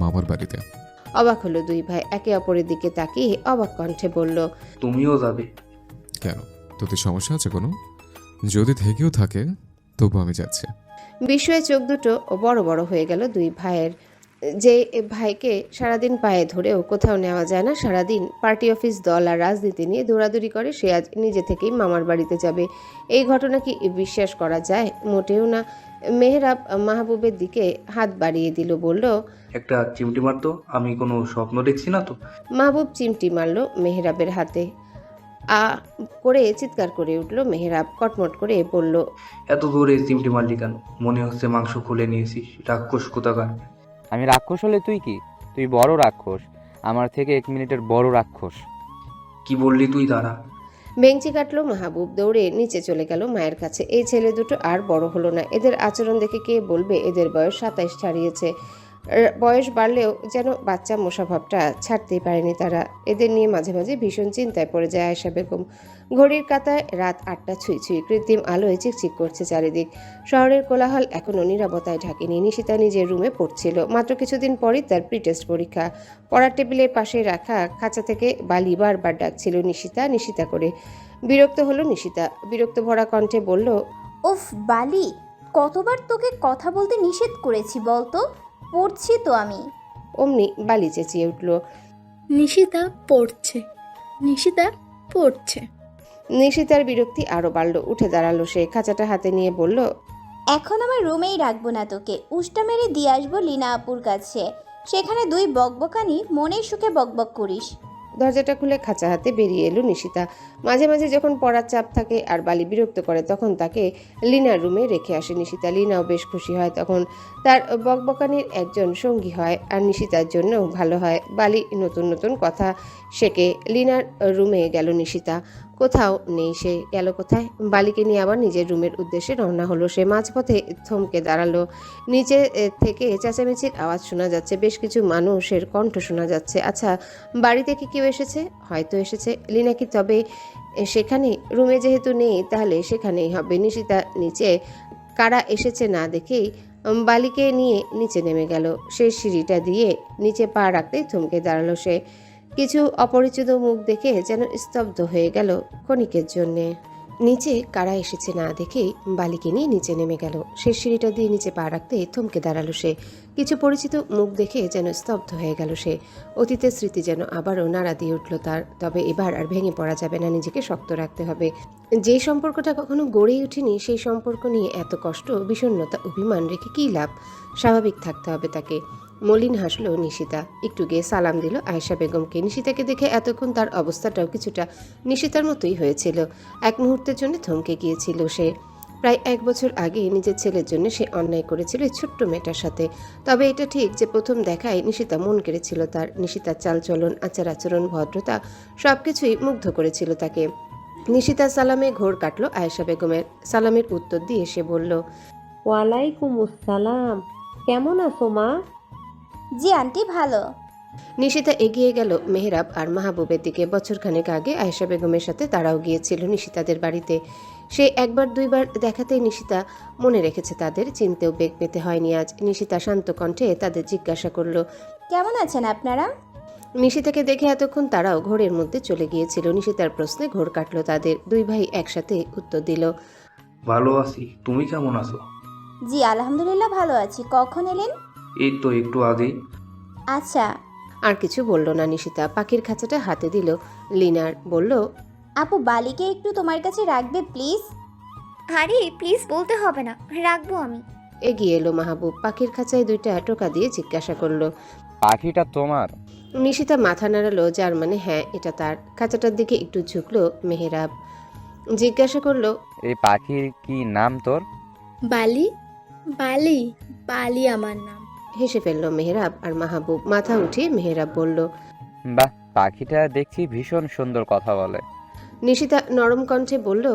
মামার বাড়িতে। অবাক হলো দুই ভাই, একে অপরের দিকে তাকিয়ে অবাক কণ্ঠে বলল, তুমিও যাবে? কেন, তোদের সমস্যা আছে কোনো? যদি থেকেও থাকে তবু আমি যাচ্ছি। বিস্ময়ে চোখ দুটো বড় বড় হয়ে গেল দুই ভাইয়ের। যে ভাইকে সারাদিন পায়ে ধরেও কোথাও নেওয়া যায় না, সারাদিন পার্টি অফিস, দল আর রাজনীতি নিয়ে দৌড়াদৌড়ি করে, সে আজ নিজে থেকেই মামার বাড়িতে যাবে। এই ঘটনা কি বিশ্বাস করা যায়? মোটেও না। মেহরাব মাহবুবের দিকে হাত বাড়িয়ে দিল, বলল, একটা চিমটি মারতো, আমি কোনো স্বপ্ন দেখছি না তো? মাহবুব চিমটি মারল মেহরাবের হাতে। আ করে চিৎকার করে উঠল মেহরাব, কটমট করে বলল, এত দূরে চিমটি মারলি কেন? মনে হচ্ছে মাংস খুলে নিয়েছিস, রাক্ষস কোথাকার। আমি রাক্ষস হলে তুই কি? তুই বড় রাক্ষস, আমার থেকে 1 মিনিটের বড় রাক্ষস। কি বললি তুই? দাঁড়া। বেঞ্চি কাটলো মাহবুব, দৌড়ে নিচে চলে গেল মায়ের কাছে। এই ছেলে দুটো আর বড় হলো না। এদের আচরণ দেখে কে বলবে এদের বয়স 27 ছাড়িয়েছে। বয়স বাড়লেও যেন বাচ্চা মশাভাবটা ছাড়তেই পারেনি তারা। এদের নিয়ে মাঝে মাঝে ভীষণ চিন্তায় পড়ে যায় আয়েশা বেগম। ঘড়ির কাঁটায় রাত 8টা ছুঁই ছুঁই, কৃত্রিম আলোয় চিকচিক করছে চারিদিক। শহরের কোলাহল এখনও নীরবতায় ঢাকেনি। নিশিতা নিজের রুমে পড়ছিল। মাত্র কিছুদিন পরই তার প্রিটেস্ট পরীক্ষা। পড়ার টেবিলের পাশে রাখা খাঁচা থেকে বালি বারবার ডাকছিল নিশিতা নিশিতা করে। বিরক্ত হলো নিশিতা, বিরক্ত ভরা কণ্ঠে বলল, উফ বালি, কতবার তোকে কথা বলতে নিষেধ করেছি বলতো? পড়ছি তো আমি। অমনি বালি চেঁচিয়ে উঠল, নিশিতা পড়ছে, নিশিতা পড়ছে। নিশিতার বিরক্তি আরো বাড়ল। উঠে দাঁড়ালো সে, খাঁচাটা হাতে নিয়ে বলল, এখন আমার রুমেই রাখবো না তোকে, উষ্টা মেরে দিয়ে আসবো লীনা আপুর কাছে। সেখানে 2 বকবকানি মনের সুখে বকবক করিস। দরজাটা খুলে খাঁচা হাতে বেরিয়ে এলো নিশিতা। মাঝে মাঝে যখন পড়ার চাপ থাকে আর বালি বিরক্ত করে, তখন তাকে লিনার রুমে রেখে আসে নিশিতা। লিনাও বেশ খুশি হয়, তখন তার বকবকানির একজন সঙ্গী হয় আর নিশিতার জন্যও ভালো হয়। বালি নতুন নতুন কথা শেখে। লিনার রুমে গেল নিশিতা। কোথাও নেই সে, গেল কোথায়? বালিকে নিয়ে আবার নিজের রুমের উদ্দেশ্যে রওনা হলো সে। মাঝপথে থমকে দাঁড়ালো। নিচে থেকে চেঁচামেচির আওয়াজ শোনা যাচ্ছে, বেশ কিছু মানুষের কণ্ঠ শোনা যাচ্ছে। আচ্ছা, বাড়ি থেকে কেউ এসেছে? হয়তো এসেছে। লিনা কি তবে সেখানে? রুমে যেহেতু নেই তাহলে সেখানেই হবে। নিশিতা নিচে কারা এসেছে না দেখেই বালিকে নিয়ে নিচে নেমে গেল। সে সিঁড়িটা দিয়ে নিচে পা রাখতেই থমকে দাঁড়ালো সে। কিছু অপরিচিত মুখ দেখে যেন স্তব্ধ হয়ে গেল ক্ষণিকের জন্যে। নিচে কারা এসেছে না দেখেই বালিকে নিয়ে নিচে নেমে গেল। সে সিঁড়িটা দিয়ে নিচে পা রাখতেই থমকে দাঁড়ালো সে। কিছু পরিচিত মুখ দেখে যেন স্তব্ধ হয়ে গেল সে। অতীতের স্মৃতি যেন আবারও নাড়া দিয়ে উঠল তার। তবে এবার আর ভেঙে পড়া যাবে না, নিজেকে শক্ত রাখতে হবে। যে সম্পর্কটা কখনো গড়েই ওঠেনি সেই সম্পর্ক নিয়ে এত কষ্ট, বিষণ্ণতা, অভিমান রেখে কী লাভ? স্বাভাবিক থাকতে হবে তাকে। মলিন হাসলো নিশিতা। একটু গিয়ে সালাম দিল আয়েশা বেগমকে। নিশিতাকে দেখে এতক্ষণ তার অবস্থাটাও কিছুটা নিশিতার মতোই হয়েছিল। এক মুহূর্তের জন্য থমকে গিয়েছিল সে। প্রায় 1 বছর আগে নিজের ছেলের জন্য সে অন্যায় করেছিল এই ছোট্ট মেয়েটার সাথে। তবে এটা ঠিক যে প্রথম দেখায় নিশিতা মন কেড়েছিল তার। নিশিতার চালচলন, আচার আচরণ, ভদ্রতা সবকিছুই মুগ্ধ করেছিল তাকে। নিশিতার সালামে ঘোর কাটল আয়েশা বেগমের। সালামের উত্তর দিয়ে সে বলল, ওয়ালাইকুম আসসালাম, কেমন আছো মা? জি আন্টি, ভালো। নিশিতা এগিয়ে গেল মেহরাব আর মাহবুবের দিকে। বছরখানেক আগে আয়েশা বেগমের সাথে তারাও গিয়েছিল নিশিতাদের বাড়িতে। সে একবার দুইবার দেখাতেই নিশিতা মনে রেখেছে তাদের, চিনতেও বেগ পেতে হয়নি আজ। নিশিতা শান্ত কণ্ঠে তাদের জিজ্ঞাসা করলো, কেমন আছেন আপনারা? নিশিতাকে দেখে এতক্ষণ তারাও ঘোরের মধ্যে চলে গিয়েছিল। নিশিতার প্রশ্নে ঘোর কাটলো তাদের। দুই ভাই একসাথে উত্তর দিল, ভালো আছি, তুমি কেমন আছো? জি আলহামদুলিল্লাহ ভালো আছি। কখন এলেন? এই তো একটু আগেই। আচ্ছা। আর কিছু বলল না নিশিতা। পাখির খাঁচাটা হাতে দিল লিনার। বলল, আপু বালিকে একটু তোমার কাছে রাখবে প্লিজ? আরে প্লিজ, বলতে হবে না, রাখবো আমি। এগিয়ে এলো মাহবুব। পাখির খাঁচায় 2টা টোকা দিয়ে জিজ্ঞাসা করলো, পাখিটা তোমার? নিশিতা মাথা নাড়ালো, যার মানে হ্যাঁ এটা তার। খাঁচাটার দিকে একটু ঝুঁকলো মেহরাব। জিজ্ঞাসা করলো, এই পাখির কি নাম তোর? বালি। বালি? বালি আমার নাম। হেসে ফেললো মেহরাব আর মাহবুব। মাথা উঠিয়ে মেহরাব বলল, বাহ, পাখিটা দেখছি ভীষণ সুন্দর কথা বলে। নিশিতা নরম কণ্ঠে বলল,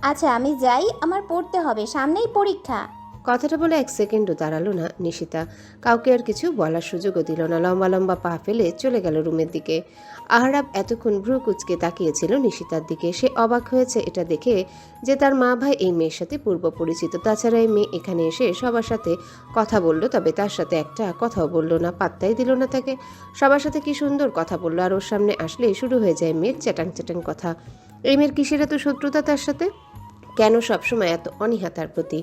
আচ্ছা আমি যাই, আমার পড়তে হবে, সামনেই পরীক্ষা। কথাটা বলে 1 সেকেন্ডও দাঁড়ালো না নিশিতা। কাউকে আর কিছু বলার সুযোগও দিল না। লম্বা লম্বা পা ফেলে চলে গেল রুমের দিকে। আহরাব এতক্ষণ ভ্রু কুচকে তাকিয়েছিল নিশিতার দিকে। সে অবাক হয়েছে এটা দেখে যে তার মা ভাই এই মেয়ের সাথে পূর্ব পরিচিত। তাছাড়া এই মেয়ে এখানে এসে সবার সাথে কথা বলল, তবে তার সাথে একটা কথাও বলল না, পাত্তাই দিল না তাকে। সবার সাথে কি সুন্দর কথা বলল, আর ওর সামনে আসলে শুরু হয়ে যায় মেয়ের চ্যাটাং চ্যাটাং কথা। এই মেয়ের কিসের এত শত্রুতা তার সাথে? কেন সবসময় এত অনীহা তার প্রতি?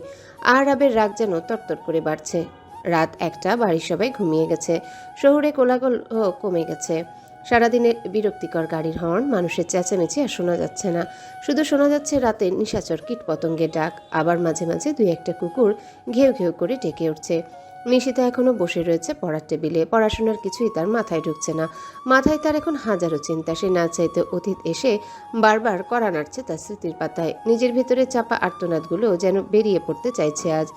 আহরাবের রাগ যেন তরতর করে বাড়ছে। রাত 1টা, বাড়ির সবাই ঘুমিয়ে গেছে। শহুরে কোলাহল কমে গেছে। সারাদিনের বিরক্তিকর গাড়ির হর্ন, মানুষের চেঁচামেচি আর শোনা যাচ্ছে না। শুধু শোনা যাচ্ছে রাতের নিশাচর কীটপতঙ্গের ডাক। আবার মাঝে মাঝে 2-1টা কুকুর ঘেউ ঘেউ করে ডেকে উঠছে। নিশিতা এখনো বসে রয়েছে পড়ার টেবিলে। পড়াশোনার কিছুই তার মাথায় ঢুকছে না। মাথায় তার এখন হাজারো চিন্তা। সে না চাইতে অতীত এসে বারবার কড়া নাড়ছে তার স্মৃতির পাতায়। নিজের ভেতরে চাপা আর্তনাদগুলো যেন বেরিয়ে পড়তে চাইছে আজ।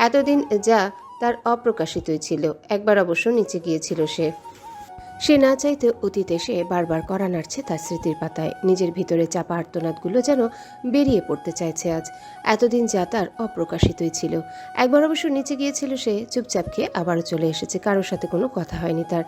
এতদিন যা তার অপ্রকাশিতই ছিল। একবার অবশ্য নিচে গিয়েছিল সে না চাইতে অতীত এসে বারবার কড়া নাড়ছে তার স্মৃতির পাতায়। নিজের ভিতরে চাপা আর্তনাদগুলো যেন বেরিয়ে পড়তে চাইছে আজ। এতদিন যা তার অপ্রকাশিতই ছিল। একবার অবশ্য নিচে গিয়েছিল সে, চুপচাপ খেয়ে আবারও চলে এসেছে। কারোর সাথে কোনো কথা হয়নি তার।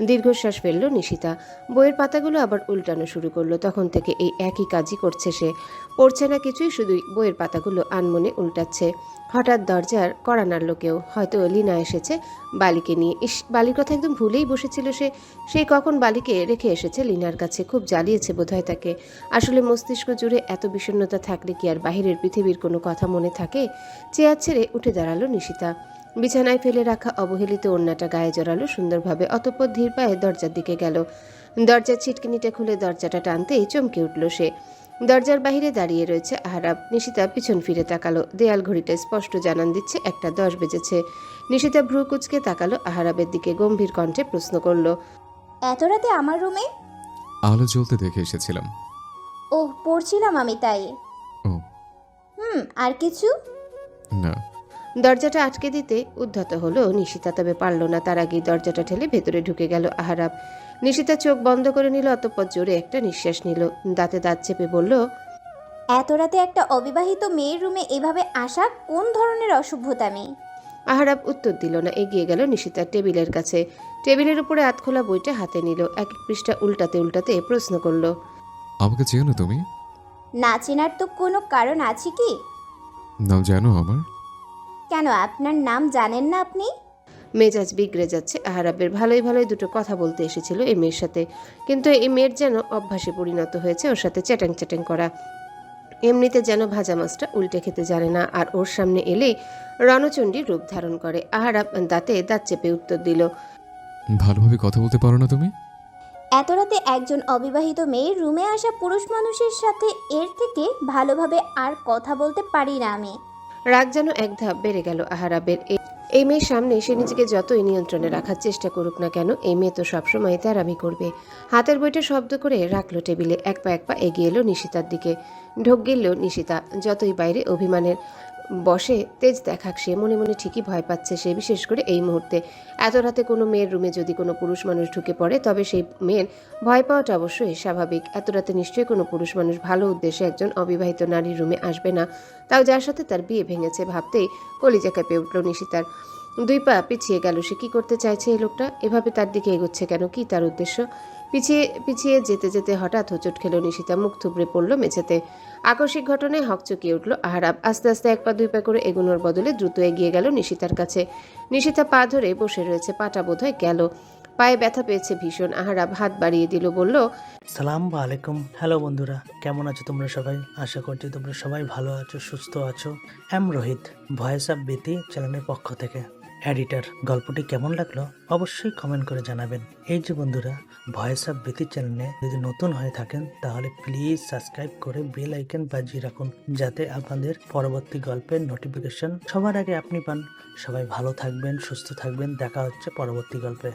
দীর্ঘশ্বাস ফেলল নিশিতা। বইয়ের পাতাগুলো আবার উল্টানো শুরু করলো। তখন থেকে এই একই কাজই করছে সে। পড়ছে না কিছুই, শুধুই বইয়ের পাতাগুলো আনমনে উল্টাচ্ছে। হঠাৎ দরজার কড়া নাড়ল কেউ। হয়তো লিনা এসেছে বালিকে নিয়ে। বালির কথা একদম ভুলেই বসেছিল সে। সেই কখন বালিকে রেখে এসেছে লিনার কাছে। খুব জ্বালিয়েছে বোধহয় তাকে। আসলে মস্তিষ্ক জুড়ে এত বিষণ্ণতা থাকলে কি আর বাহিরের পৃথিবীর কোনো কথা মনে থাকে? চেয়ার ছেড়ে উঠে দাঁড়ালো নিশিতা। বিছানায় ফেলে রাখা অবহেলিত ওড়নাটা গায়ে জড়ালো সুন্দরভাবে। অতঃপর ধীর পায়ে দরজার দিকে গেল। দরজার ছিটকিনিটা খুলে দরজাটা টানতেই চমকে উঠল সে। দরজার বাইরে দাঁড়িয়ে রয়েছে আহরাব। নিশিতা পিছন ফিরে তাকালো। দেয়াল ঘড়িটা স্পষ্ট জানান দিচ্ছে 1টা 10 বেজেছে। নিশিতা ভ্রু কুচকে তাকালো আহরাবের দিকে। গম্ভীর কণ্ঠে প্রশ্ন করল, এত রাতে আমার রুমে? আলো জ্বলতে দেখে এসেছিলাম। ওহ, পড়ছিলাম আমি তাই। ও আর কিছু? না। দরজাটা আটকে দিতে উদ্ধত হলো নিশিতা, তবে পারল না। তার আগেই দরজাটা ঠেলে ভেতরে ঢুকে গেল আহরাব। নিশিতা চোখ বন্ধ করে নিল, অতঃপর জোরে একটা নিঃশ্বাস নিল, দাঁতে দাঁত চেপে বলল, এত রাতে একটা অবিবাহিত মেয়ের রুমে এভাবে আসা কোন ধরনের অসভ্যতামি? আহারাব উত্তর দিল না, এগিয়ে গেল নিশিতার টেবিলের কাছে। টেবিলের উপরে আধখোলা বইটা হাতে নিল, এক এক পৃষ্ঠা উল্টাতে উল্টাতে প্রশ্ন করলো, আমাকে চেনো তুমি? না চেনার তো কোনো কারণ আছে কি? নাম জানো আমার? কেন, আপনার নাম জানেন না আপনি? মেজাজ বিগড়ে যাচ্ছে আহারাবের। ভালোই ভালোই দুটো কথা বলতে এসেছিল এই মেয়ের সাথে, কিন্তু এই মেয়ের যেন অভ্যাসে পরিণত হয়েছে ওর সাথে চ্যাটাং চ্যাটাং করা। এমনিতে যেন ভাজা মাছটা উল্টে খেতে জানে না, আর ওর সামনে এলেই রণচণ্ডীর রূপ ধারণ করে। আহারাব দাঁতে দাঁত চেপে উত্তর দিল, ভালোভাবে কথা বলতে পারো না তুমি? এত রাতে একজন অবিবাহিত মেয়ের রুমে আসা পুরুষ মানুষের সাথে এর থেকে ভালোভাবে আর কথা বলতে পারি না আমি। রাগ যেন এক ধাপ বেড়ে গেল আহারাবের। এই মেয়ের সামনে সে নিজেকে যতই নিয়ন্ত্রণে রাখার চেষ্টা করুক না কেন, এই মেয়ে তো সবসময় তেরামি করবে। হাতের বইটা শব্দ করে রাখলো টেবিলে, এক পা এগিয়ে এলো নিশিতার দিকে। ঢোক গিলল নিশিতা। যতই বাইরে অভিমানের বসে তেজ দেখাক, সে মনে মনে ঠিকই ভয় পাচ্ছে সে, বিশেষ করে এই মুহূর্তে। এত রাতে কোনো মেয়ের রুমে যদি কোনো পুরুষ মানুষ ঢুকে পড়ে, তবে সেই মেয়ের ভয় পাওয়াটা অবশ্যই স্বাভাবিক। এত রাতে নিশ্চয়ই কোনো পুরুষ মানুষ ভালো উদ্দেশ্যে একজন অবিবাহিত নারীর রুমে আসবে না, তাও যার সাথে তার বিয়ে ভেঙেছে। ভাবতেই কলিজা কেঁপে উঠল নিশিতার। 2 পা পিছিয়ে গেল। সে কি করতে চাইছে এই লোকটা? এভাবে তার দিকে এগোচ্ছে কেন? কি তার উদ্দেশ্য? পিছিয়ে পিছিয়ে যেতে যেতে হঠাৎ হোঁচট খেল নিশিতা, মুখ থুবড়ে পড়ল মেঝেতে। আকস্মিক ঘটনায় হকচকিয়ে উঠল আহারাব। আস্তে আস্তে 1 পা 2 পা করে এগোনোর বদলে দ্রুত এগিয়ে গেল নিশিতার কাছে। নিশিতা পা ধরে বসে রয়েছে, পাটা বোধহয় গেল। পায়ে ব্যথা পেয়েছে ভীষণ। আহারাব হাত বাড়িয়ে দিল, বলল, সালাম আলাইকুম। হ্যালো বন্ধুরা, কেমন আছো তোমরা সবাই? আশা করছি তোমরা সবাই ভালো আছো, সুস্থ আছো। রোহিত, ভয়েস অফ বিতি চ্যানেলের পক্ষ থেকে এডিটর। গল্পটি কেমন লাগলো অবশ্যই কমেন্ট করে জানাবেন। এই যে বন্ধুরা, ভয়েস অফ বিতি চ্যানেলে যদি নতুন হয়ে থাকেন তাহলে প্লিজ সাবস্ক্রাইব করে বেল আইকন বাজিয়ে রাখুন, যাতে আপনাদের পরবর্তী গল্পের নোটিফিকেশন সবার আগে আপনি পান। সবাই ভালো থাকবেন, সুস্থ থাকবেন। দেখা হচ্ছে পরবর্তী গল্পে।